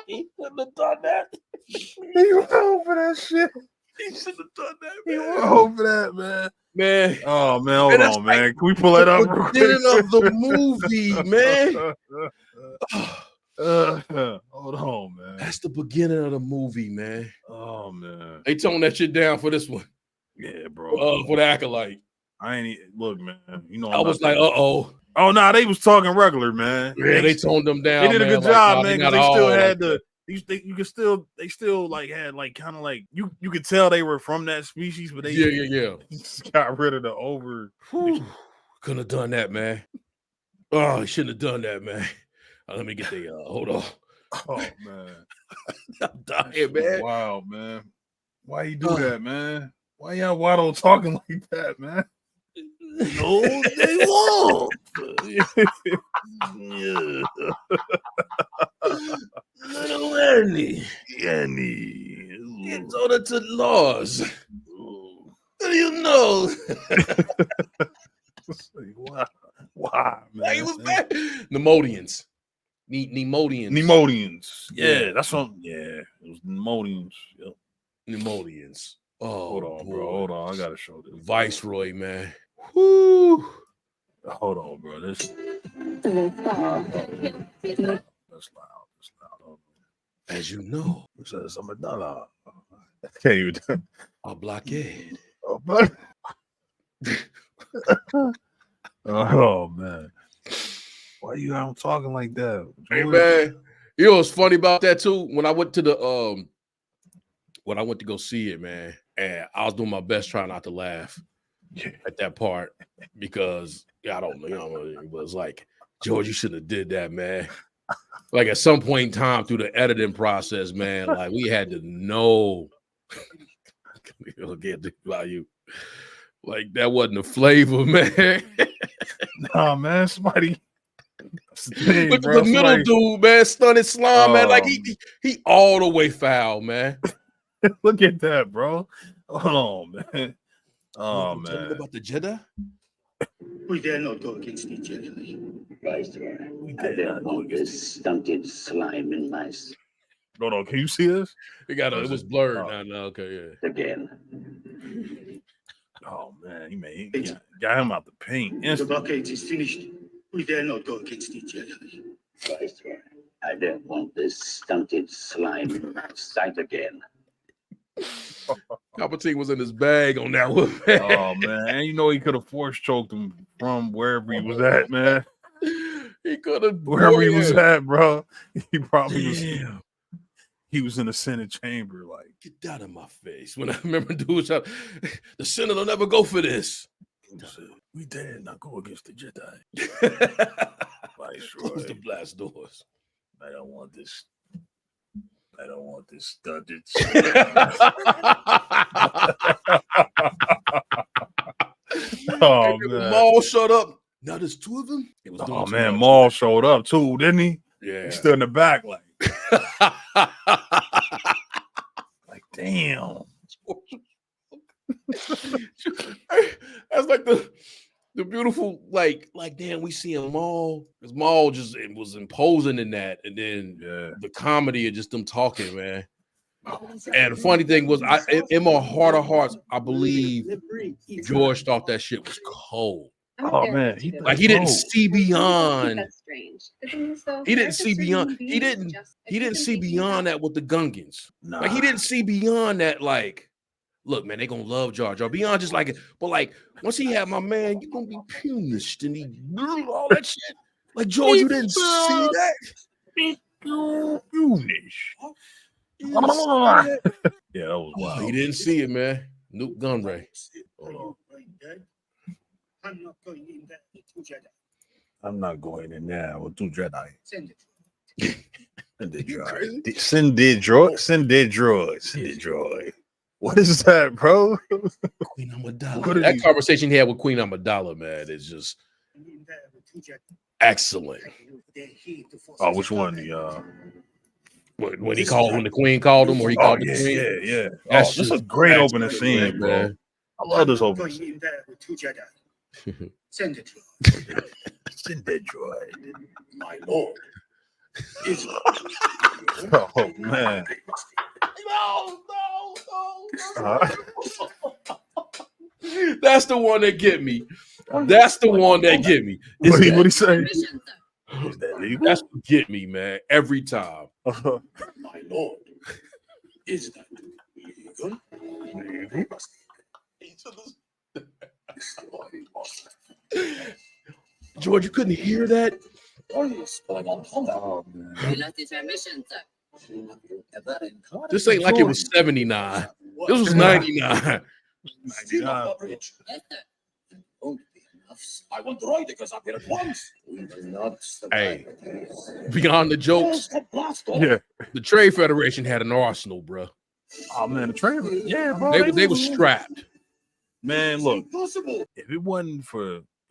He shouldn't have done that. He went over that shit. He shouldn't have done that, man. He man. went over that, man. Man. Oh, man. Hold on, man. Can we pull that up? The beginning of the movie, man. Hold on, man. That's the beginning of the movie, man. Oh, man. They toned that shit down for this one. Yeah, bro. For the Acolyte. I ain't look, man. You know, I was like, uh-oh. Oh, no, they was talking regular, man. Yeah, they toned them down. They did a good job, man, because they still had the. They still like had like kind of like you could tell they were from that species, but they just got rid of the over. Couldn't have done that, man. Oh, he shouldn't have done that, man. Let me get the hold on. Oh man, I'm dying, man. Wow, man. Why you do that, man? Why y'all Waddle talking like that, man? No, they won't. Little Annie. It's order to laws. What do you know? Why, man? He was bad. Nemodians. Nemodians. Yeah, that's what. Yeah, it was Nemodians. Yep. Nemodians. Oh, hold on, bro. Hold on. I gotta show this. Viceroy, man. Whoo. Hold on, bro. That's loud. As you know, it says I'm a dollar. I can't even do a blockade. Oh man. Why you out talking like that? Hey man, you know what's funny about that too? When I went to the when I went to go see it, man, and I was doing my best trying not to laugh at that part because I don't know, it was like, George, you should have did that, man. Like at some point in time through the editing process, man, like we had to know. Get about you. Like that wasn't the flavor, man. Nah, man, somebody. Look at the middle dude, man, stunted slime, man. Like he all the way foul, man. Look at that, bro. Hold on, man. Oh man. Tell me about the Jedi. We dare not go against the Jedi. Viceroy, I don't want this stunted slime in my. No, can you see this? It was blurred. No, okay, yeah. Again. Oh man, he got him out the paint. The blockade is finished. We dare not go against the Jedi. Viceroy, I don't want this stunted slime in my sight again. Palpatine was in his bag on that one, man. Oh man, and you know he could have force choked him from wherever he was at, man. He could have wherever he was at, bro. He probably was. He was in the Senate chamber, like, get out of my face. When I remember dude shot, the Senate will never go for this. We dare not go against the Jedi. Close the blast doors. I don't want this stunted. Oh man, Maul showed up. Now there's two of them. Oh man, Maul showed up too, didn't he? Yeah, he stood in the back like. Like damn. That's like the beautiful like damn, we see him Maul because Maul just was imposing in that, and then the comedy of just them talking, man. And the funny thing was, in my heart of hearts, I believe George thought that shit was cold. Oh man, he didn't see beyond. That's strange. He didn't see beyond. He didn't see beyond that with the Gungans. Nah. Like he didn't see beyond that. Like look, man, they gonna love Jar Jar. Beyond just like it, but like once he had my man, you gonna be punished and he all that shit. Like George, you didn't see that. Yeah, that was wild. He didn't see it, man. Nuke Gunray. I'm not going in there with two Jedi. I'm not going in there with two Jedi. Send it. Send the droid. Send the droid. What is that, bro? Queen Amidala. That conversation he had with Queen Amidala, man, is just excellent. Oh, which one? The when the Queen called him, or he called the Queen. Yeah. That's this is a great opening scene, bro. Man. I love this opening scene. In there with two Jedi. Send it. Send the droid. My lord. Oh man. That's the one that get me. That's the one that get me. What he say? Is that legal? That's what get me, man. Every time. My lord. Is that legal? George, you couldn't hear that? Oh, man. This ain't like it was 79. This was 99. I want the Roidicus up here at once. Hey, beyond the jokes, Yeah. the Trade Federation had an arsenal, bro. Oh man, the trailer. Yeah, bro. They were strapped. Man, look. Impossible. If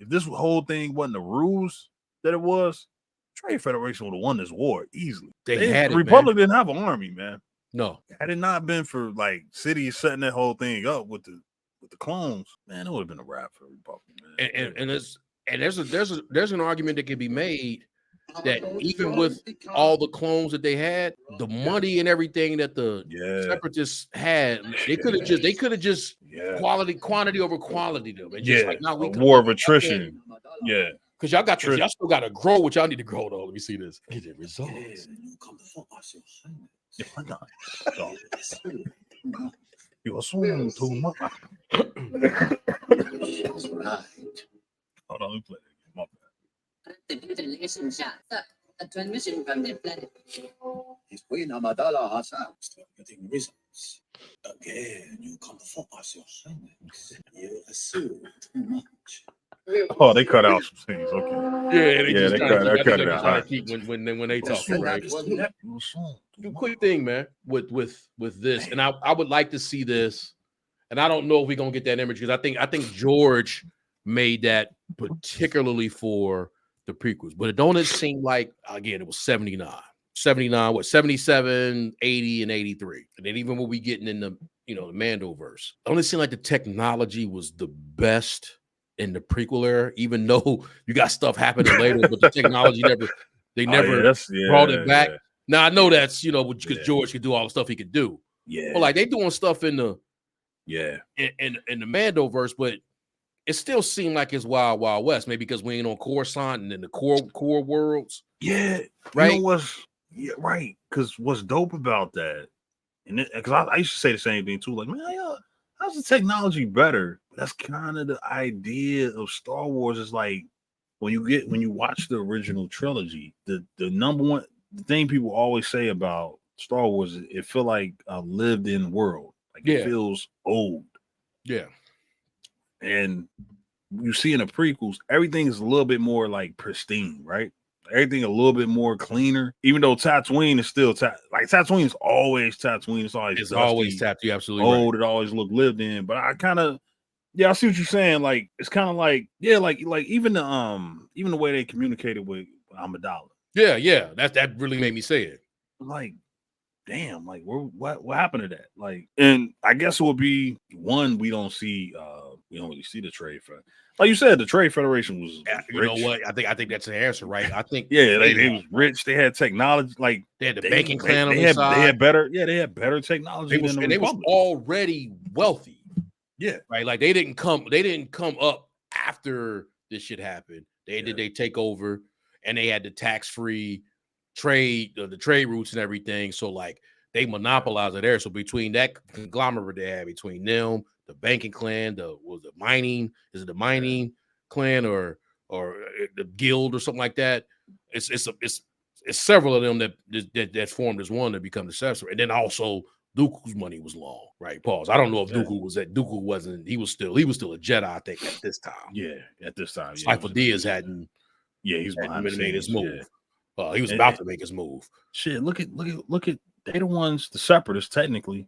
this whole thing wasn't the rules that it was, Trade Federation would have won this war easily. They had it, Republic man. didn't have an army, man. No. Had it not been for like cities setting that whole thing up with the clones, man, it would have been a wrap for the Republic, man. And there's an argument that can be made that even with all the clones that they had, the money and everything that the separatists had, they could have just quantity over quality them. And just like, now we war of attrition. Yeah. Because y'all still gotta grow what y'all need to grow though. Let me see this. Get it results. You assume too much. Hold on, let me play that. My bad. A transmission from the planet. His Queen Amidala herself getting results. Again, you come for us, Your Highness. You assume too much. Oh, they cut out some scenes. Okay. They cut it out. When they talk. Right? Quick thing, man. With this, and I would like to see this, and I don't know if we're gonna get that image because I think George made that particularly for the prequels, but it don't seem like, again, it was 79, 77, 80, and 83. And then even when we getting in the, the Mandoverse, it only seemed like the technology was the best in the prequel era, even though you got stuff happening later, but the technology never brought it back. Yeah. Now I know that's, because George could do all the stuff he could do. Yeah. But like they doing stuff in the in the Mandoverse, but it still seemed like it's Wild Wild West, maybe because we ain't on Coruscant and in the core worlds. Yeah, right. Right. Because what's dope about that, and because I used to say the same thing too, like, man, how's the technology better? That's kind of the idea of Star Wars. Is like when you watch the original trilogy, the number one thing people always say about Star Wars is it feel like a lived-in world. Like it feels old. Yeah. And you see in the prequels, everything is a little bit more like pristine, right? Everything a little bit more cleaner. Even though Tatooine is still Tatooine is always Tatooine. It's always Tatooine. Absolutely old. Right. It always looked lived in. But I kind of, I see what you're saying. Like it's kind of like, like even the way they communicated with Amidala. Yeah. That really made me say it. Like, damn, like what happened to that? Like, and I guess it would be one we don't really see the Trade Federation. Like you said, the Trade Federation was you rich. know what? I think that's the answer, right? I think they was rich. They had technology. Like they had the banking clan on they their side. They had better technology than the Republic. They was already wealthy. Yeah, right. Like they didn't come up after this shit happened. They did they take over, and they had the tax-free trade, the trade routes and everything. So like they monopolize it there. So between that conglomerate they had between them, the banking clan, the mining, is it the mining clan or the guild or something like that? It's several of them that formed as one to become the successor, and then also Dooku's money was long, right? Pause. I don't know if Dooku wasn't. He was still a Jedi, I think, at this time. Yeah, at this time. Cypher Diaz hadn't. Yeah, he's behind made his move. Yeah. He was about to make his move. Shit, look at they the ones, the separatists, technically.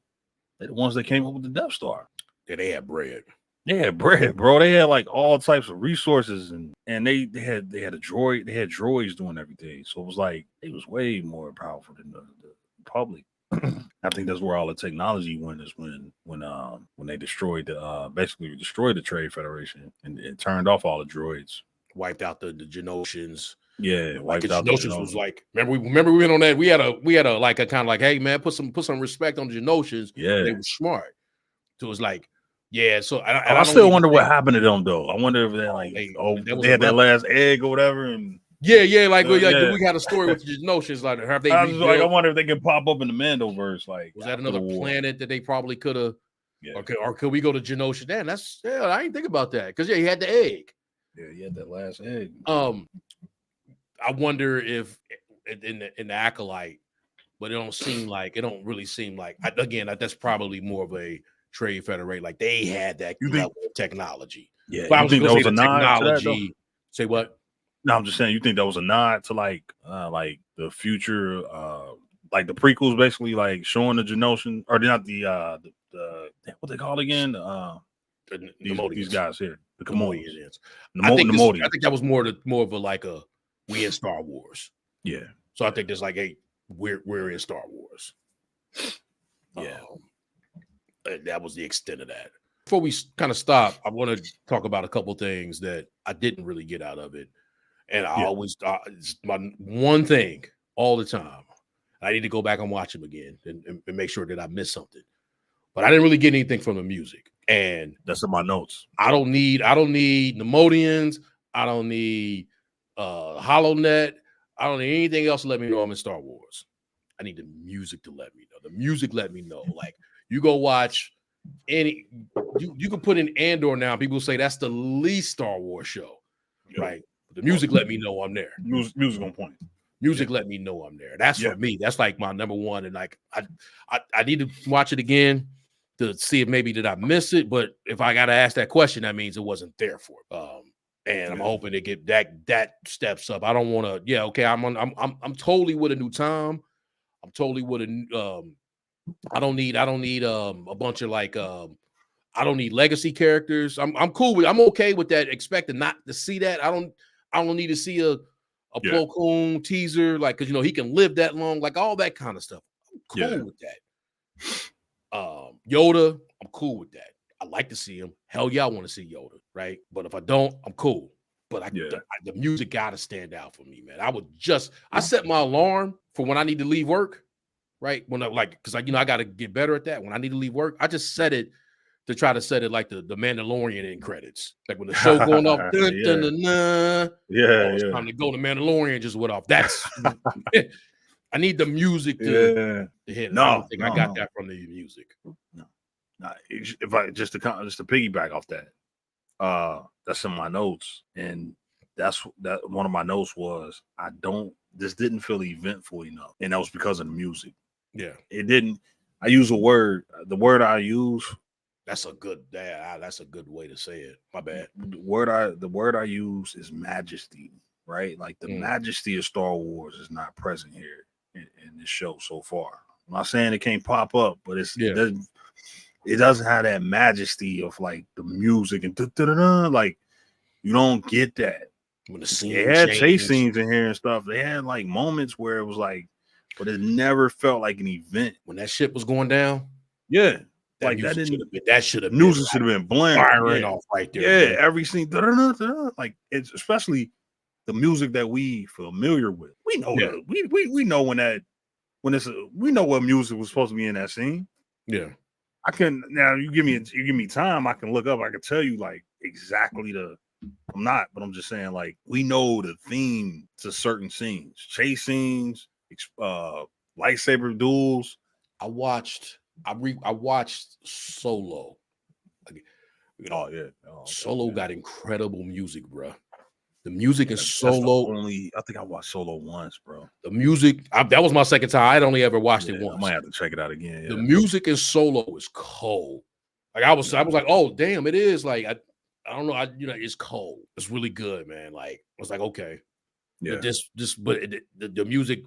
They're the ones that came up with the Death Star. Yeah, they had bread. They had bread, bro. They had like all types of resources, and they had a droid. They had droids doing everything. So it was like it was way more powerful than the Republic. I think that's where all the technology went, is when they destroyed basically destroyed the Trade Federation and it turned off all the droids, wiped out the Genoshans. Yeah, wiped out the Genoshans. Was like, remember we went on that. We had a like a kind of like, hey man, put some respect on the Genoshans. Yeah, they were smart. So it was like, yeah. So I still wonder what happened to them though. I wonder if they're like, they had that last egg or whatever, and we got a story with the Genoshans. Like, have they? I wonder if they can pop up in the Mandoverse. Like, was that another planet that they probably could have? Yeah. Or could we go to Genosha? Damn, I didn't think about that because he had the egg. Yeah, he had that last egg. I wonder if in the Acolyte, but it don't really seem like. Again, that's probably more of a Trade Federate. Like they had that level of technology. Yeah, but I was think that was a nod technology. To that, say what? No, I'm just saying. You think that was a nod to like the future, like the prequels, basically like showing the Genoshan, or not the what they call it again? These guys here, the Kamodians. I think that was more of a like a we in Star Wars. Yeah. So I think there's like, hey, we're in Star Wars. Yeah. That was the extent of that. Before we kind of stop, I want to talk about a couple things that I didn't really get out of it. And I always, it's my one thing all the time. I need to go back and watch them again and make sure that I missed something. But I didn't really get anything from the music. And that's in my notes. I don't need Nemodians. I don't need HoloNet. I don't need anything else to let me know I'm in Star Wars. I need the music to let me know. The music let me know. Like you go watch you can put in Andor now. People say that's the least Star Wars show, right? But the music let me know I'm there. Music on point. Music let me know I'm there. That's for me. That's like my number one. And like I need to watch it again to see if maybe did I miss it. But if I gotta ask that question, that means it wasn't there for it. And I'm hoping to get that steps up. I don't want to. I'm totally with a new time. I'm totally with a. I don't need a bunch of like. I don't need legacy characters. I'm cool with. I'm okay with that. Expecting not to see that. I don't need to see a Plo Koon teaser, like, because he can live that long, like all that kind of stuff. I'm cool with that. Yoda, I'm cool with that. I like to see him. Hell yeah, I want to see Yoda, right? But if I don't, I'm cool. But the music got to stand out for me, man. I set my alarm for when I need to leave work, right? When because I got to get better at that. When I need to leave work, I just set it to try to set it like the Mandalorian in credits. Like when the show going off, it's time to go. The Mandalorian just went off. That's I need the music to hit. No, I don't think I got that from the music. No. If I just to piggyback off that, that's in my notes, and that's one of my notes was this didn't feel eventful enough, and that was because of the music. Yeah, it didn't. I use a word. The word I use. That's a good way to say it. My bad. The word I use is majesty, right? Like the majesty of Star Wars is not present here in this show so far. I'm not saying it can't pop up, but it doesn't have that majesty of like the music and like you don't get that. When the scene they had chase scenes in here and stuff. They had like moments where it was like, but it never felt like an event. When that shit was going down, like that should have music should have been blaring firing off right there. Yeah, every scene, like it's especially the music that we familiar with. We know that we know we know what music was supposed to be in that scene. Yeah, I can now. You give me time. I can look up. I can tell you like exactly but I'm just saying like we know the theme to certain scenes, chase scenes, lightsaber duels. I watched Solo. Oh yeah. Solo got incredible music, bro. The music in That's Solo. I think I watched Solo once, bro. The music, that was my second time. I'd only ever watched it once. I might have to check it out again. Yeah. The music in Solo is cold. Like I was like, oh damn, it is. Like I don't know. It's cold. It's really good, man. Like I was like, okay, yeah. But the music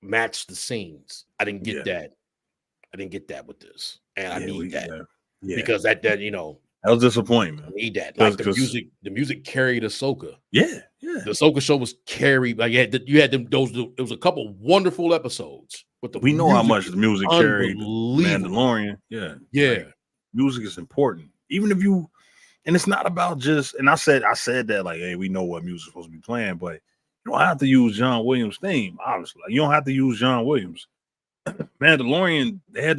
matched the scenes. I didn't get that. I didn't get that with this, and I need that because that that was disappointing. I need that. Like the music carried Ahsoka. Yeah. The Ahsoka show was carried. Like you had them. It was a couple wonderful episodes. But we know how much the music carried Mandalorian. Yeah. Like, music is important. Even if you, and it's not about just, and I said that like, hey, we know what music's supposed to be playing, but you don't have to use John Williams' theme, obviously. Like, you don't have to use John Williams. Mandalorian, they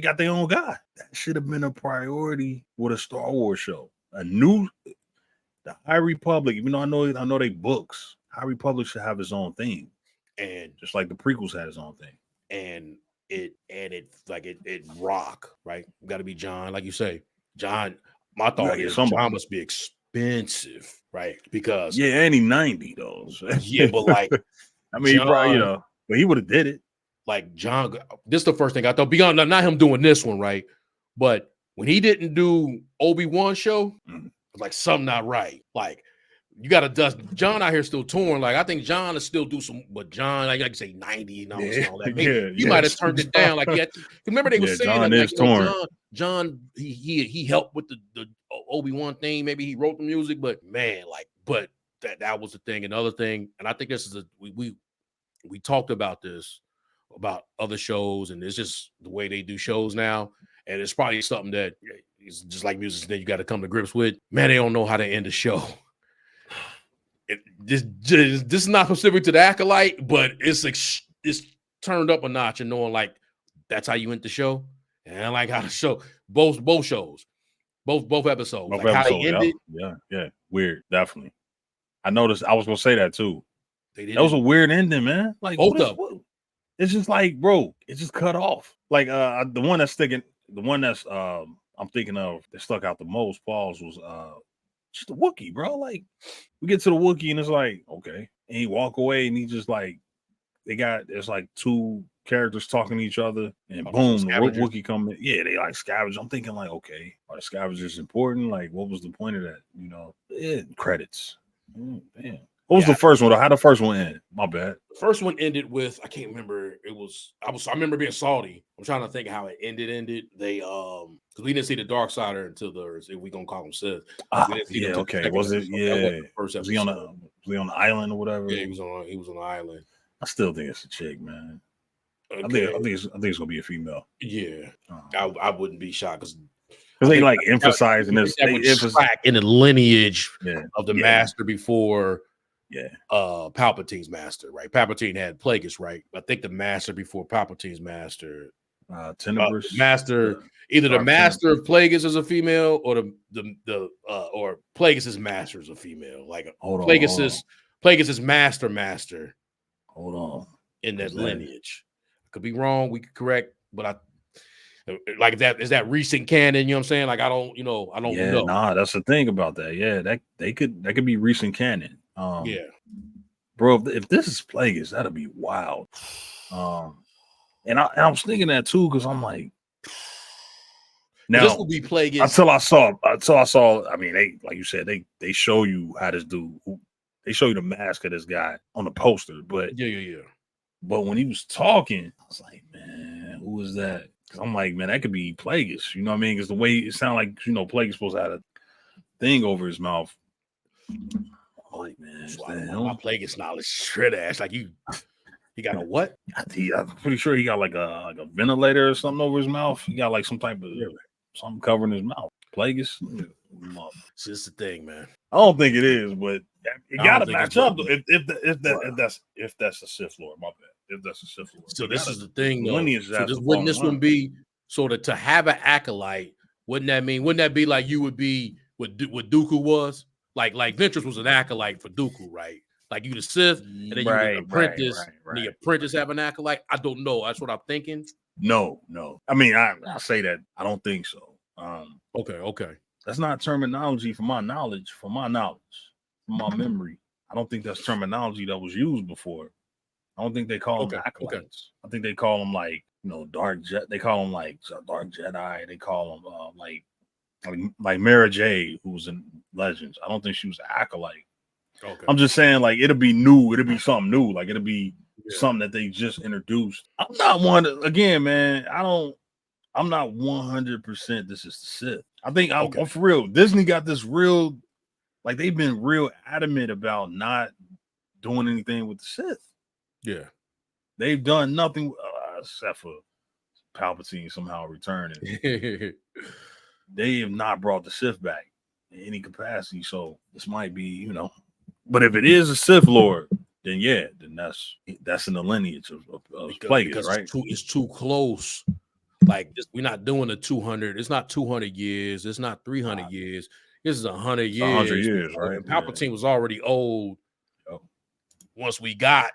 got their own guy. That should have been a priority with a Star Wars show. The High Republic, even though I know they books, High Republic should have its own theme. And just like the prequels had its own thing. And it rock, right? Got to be John, like you say. John, my thought is John must be expensive, right? Because and he 90 though. Yeah, but like I mean, John, he probably, but he would have did it. Like John, this is the first thing I thought. Beyond not him doing this one, right? But when he didn't do Obi-Wan show, like something not right. Like you got to dust John out here still torn. Like I think John will still do some, but John, like you say 90 and all that. Maybe he might have turned it down. Like remember they were saying John that, is torn. John, he helped with the Obi-Wan thing. Maybe he wrote the music, but man, but that was the thing. Another thing, and I think this is we talked about this about other shows, and it's just the way they do shows now. And it's probably something that is just like music that you got to come to grips with. Man, they don't know how to end a show. This is not specific to the Acolyte, but it's turned up a notch and knowing like that's how you end the show. And I like how the show both shows, both episodes, both like episodes, how they ended. Yeah, weird, definitely. I noticed. I was gonna say that too. That was a weird ending, man. Like both of them. It's just like, bro, it's just cut off. Like the one that's I'm thinking of that stuck out the most, Paul's was just the Wookiee, bro. Like we get to the Wookiee and it's like, okay. And he walk away and he just like there's like two characters talking to each other, and boom, the Wookiee come in. Yeah, they like scavenge. I'm thinking like, okay, are the scavengers important? Like, what was the point of that? Credits. Damn. What was the first one? How the first one end? My bad. The first one ended with I can't remember. I remember being salty. I'm trying to think how it ended. They because we didn't see the Darksider until if we gonna call him Sith. Okay. Was it? Yeah. Was he on the island or whatever? Yeah, he was on the island. I still think it's a chick, man. Okay. I think it's gonna be a female. Yeah, I wouldn't be shocked because they like emphasizing this. In the lineage of the master before. Yeah, Palpatine's master, right? Palpatine had Plagueis, right? I think the master before Palpatine's master, master, either the master of Plagueis is a female, or or Plagueis' master is a female. Like Plagueis' master. Hold on, in that lineage, I could be wrong. We could correct, but like that is that recent canon. You know what I'm saying? Like I don't know. Nah, that's the thing about that. Yeah, that could be recent canon. Bro, if this is Plagueis, that'll be wild. And I was thinking that too because I'm like, now this will be Plagueis until I saw. I mean, they like you said, they show you how this dude. They show you the mask of this guy on the poster, but yeah. But when he was talking, I was like, man, who is that? Because I'm like, man, that could be Plagueis. You know what I mean? Because the way it sounded like, Plagueis supposed to have a thing over his mouth. Like, man, my Plagueis knowledge shred ass. Like he got a what? I'm pretty sure he got like a ventilator or something over his mouth. He got like some type of something covering his mouth. Plagueis. It's just the thing, man. I don't think it is, but it gotta match up. If that's a Sith Lord, my bad. If that's a Sith Lord. So this is the thing, though. So wouldn't this one be sort of to have an acolyte? Wouldn't that be like you would be what Dooku was? Like Ventress was an acolyte for Dooku, right? Like you the Sith, and then you an apprentice, and the apprentice have an acolyte. I don't know. That's what I'm thinking. No. I mean, I say that. I don't think so. Okay. That's not terminology from my knowledge, from my memory. I don't think that's terminology that was used before. I don't think they call them acolytes. Okay. I think they call them like, dark jet. They call them like dark Jedi. They call them like Mara Jade, who was in Legends. I don't think she was an acolyte. Okay. I'm just saying, like, it'll be new. It'll be something new. Like, it'll be something that they just introduced. I'm not again, man. I'm not 100%. This is the Sith. I think I'm for real. Disney got this real, like, they've been real adamant about not doing anything with the Sith. Yeah, they've done nothing except for Palpatine somehow returning. They have not brought the Sith back in any capacity. So this might be, but if it is a Sith Lord, then that's in the lineage of Plagueis, right? It's too close. Like, we're not doing the 200. It's not 200 years. It's not 300 years. This is 100 years. 100 years, right? And Palpatine was already old. Once we got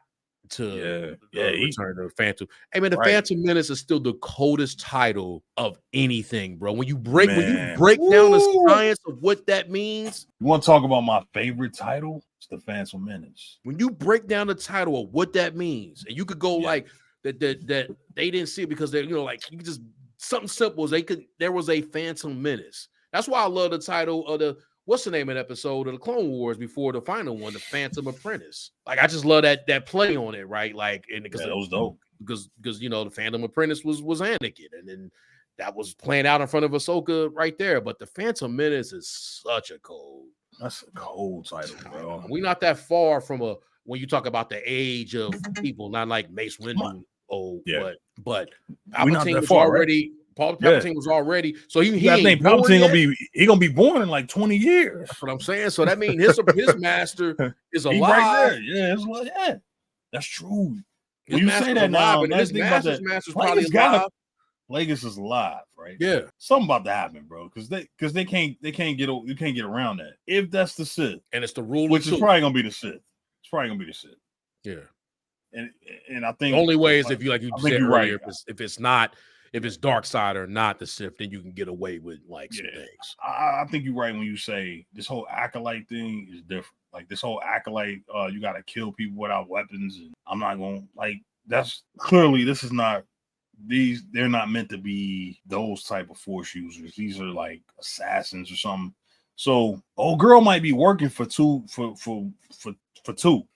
to Return to the Phantom. Hey, man, the Phantom Menace is still the coldest title of anything, bro. When you break down the science of what that means. You want to talk about my favorite title? It's the Phantom Menace. When you break down the title of what that means, and you could go like that they didn't see it because they, like, you could just something simple as there was a Phantom Menace. That's why I love the title of what's the name of the episode of the Clone Wars before the final one, the Phantom Apprentice. Like, I just love that play on it, right? Like, and because that was dope. Because the Phantom Apprentice was Anakin, and then that was playing out in front of Ahsoka right there. But the Phantom Menace is such a cold. That's a cold title, bro. We're not that far from when you talk about the age of people, not like Mace Windu old, but Palpatine was already. Right? Palpatine was already, so I think Palpatine gonna be born in like 20 years. That's what I'm saying. So that means his master is alive. Right there. Yeah, that's true. When you say that now, his master's probably alive. Plagueis is alive, right? Yeah, something about to happen, bro. Because they can't get around that. If that's the Sith, and it's the rule, which is probably gonna be the Sith. It's probably gonna be the Sith. Yeah, and I think the only way is if you said earlier, right. If it's dark side or not the Sith, then you can get away with like some things. I think you're right when you say this whole acolyte thing is different. Like this whole acolyte, you got to kill people without weapons, and I'm not going that's clearly this is not they're not meant to be those type of force users. These are like assassins or something. So old girl might be working for two.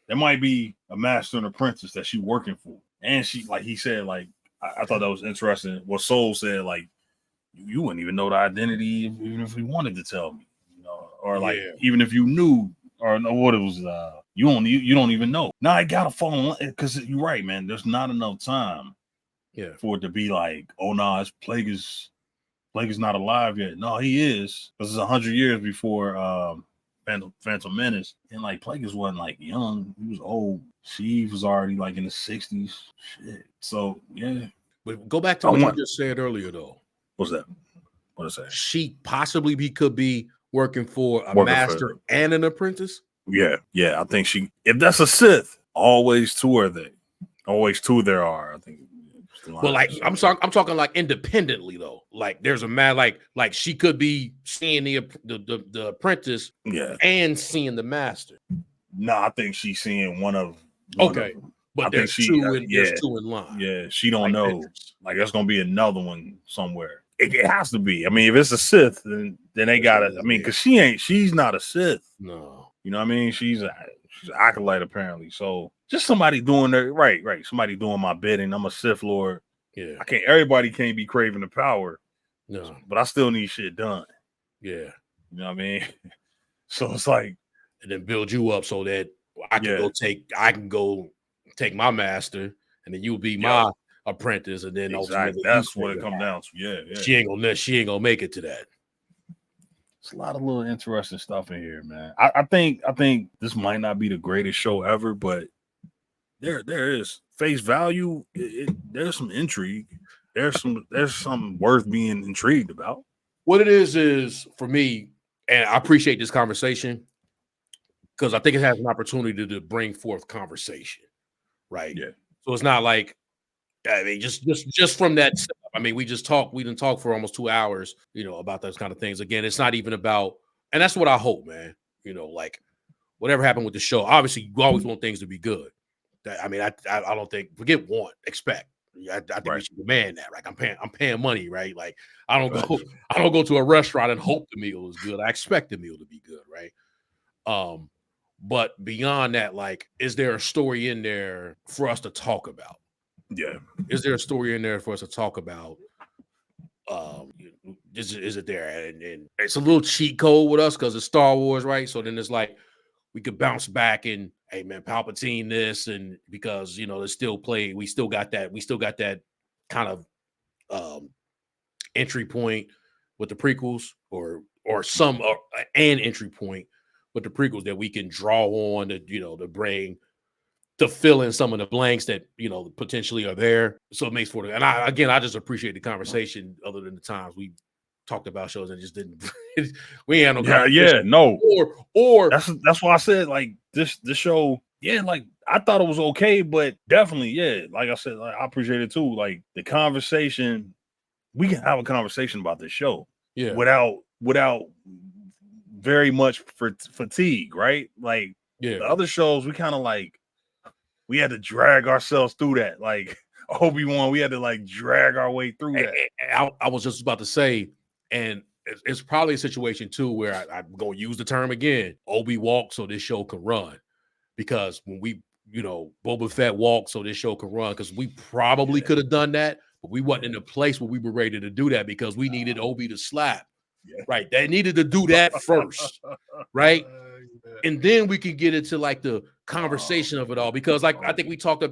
There might be a master and apprentice that she's working for, and she, like he said, like. I thought that was interesting. What Soul said, like, you wouldn't even know the identity even if you wanted to tell me, or like even if you knew, or know what it was, you don't even know. Now I gotta fall in line because you're right, man. There's not enough time, for it to be like, oh no, it's Plagueis not alive yet. No, he is, because it's 100 years before Phantom Menace, and like Plagueis wasn't like young; he was old. She was already like in the 60s. Shit. So yeah. But go back to what you just said earlier, though. What's that? What is that? She possibly could be working for a master and an apprentice. Yeah. I think if that's a Sith, always two are they. Always two there are. I think. Well, like I'm talking like independently though. Like there's a man like she could be seeing the apprentice, and seeing the master. No, I think she's seeing one of. But there's two in line. Yeah, she don't know. Like there's gonna be another one somewhere. It has to be. I mean, if it's a Sith, then they got it. I mean, because she's not a Sith. No, you know what I mean. She's an acolyte apparently. So just somebody doing their right. Somebody doing my bidding. I'm a Sith Lord. Yeah, Everybody can't be craving the power. No, but I still need shit done. Yeah, you know what I mean. So it's like, and then build you up so that I can go take my master, and then you'll be my apprentice, and then ultimately that's what it comes down to. Yeah. She ain't gonna make it to that. It's a lot of little interesting stuff in here, man. I think this might not be the greatest show ever, but there is face value. There's some intrigue. There's some worth being intrigued about. What it is for me, and I appreciate this conversation because I think it has an opportunity to bring forth conversation. Right. Yeah. So it's not like I mean, just from that setup, I mean, we didn't talk for almost 2 hours, about those kind of things. Again, it's not even about, and that's what I hope, man. Like whatever happened with the show, obviously you always want things to be good. I mean, I don't think, forget want, expect. I think we should demand that. Like I'm paying money, right? Like I don't go to a restaurant and hope the meal is good. I expect the meal to be good, right? But beyond that, like, is there a story in there for us to talk about? Yeah. Is there a story in there for us to talk about? Is it there? And it's a little cheat code with us because it's Star Wars, right? So then it's like we could bounce back and, hey man, Palpatine this, and because it's still play, we still got that kind of entry point with the prequels, or an entry point with the prequels that we can draw on to bring, to fill in some of the blanks that potentially are there. So it makes for the, and I just appreciate the conversation, other than the times we talked about shows and just didn't we ain't no no. Or that's why I said, like, this show, like I thought it was okay, but definitely, like I said, like, I appreciate it too. Like the conversation, we can have a conversation about this show without very much fatigue, right? Like the other shows, we kind of like, we had to drag ourselves through that. Like Obi-Wan, we had to like drag our way through that. I was just about to say, and it's probably a situation too where I'm going to use the term again. Obi walked so this show can run, because when we, Boba Fett walked so this show can run, because we probably could have done that, but we wasn't in a place where we were ready to do that because we needed Obi to slap. Right. They needed to do that first. Right. And then we can get into like the conversation of it all, because like I think we talked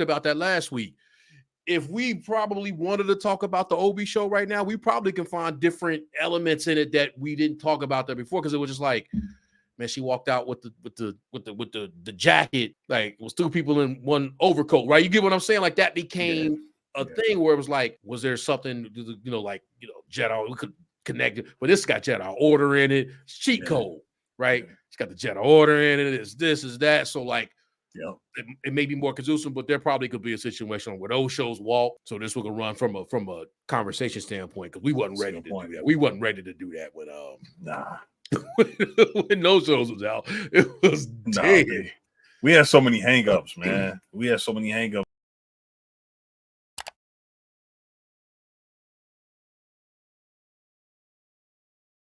about that last week. If we probably wanted to talk about the Obi show right now, we probably can find different elements in it that we didn't talk about there before, because it was just like, man, she walked out with the jacket, like it was two people in one overcoat, right? You get what I'm saying? Like that became a thing where it was like, was there something, Jedi, we could connect it, but this got Jedi Order in it, cheat code, right? It's got the Jedi Order in it, it's this, is that. So like, it may be more conducive, but there probably could be a situation where those shows walk. So this will run from a conversation standpoint, because we wasn't ready to do that. We wasn't ready to do that when when those shows was out. It was dead. We had so many hangups, man. We had so many hangups.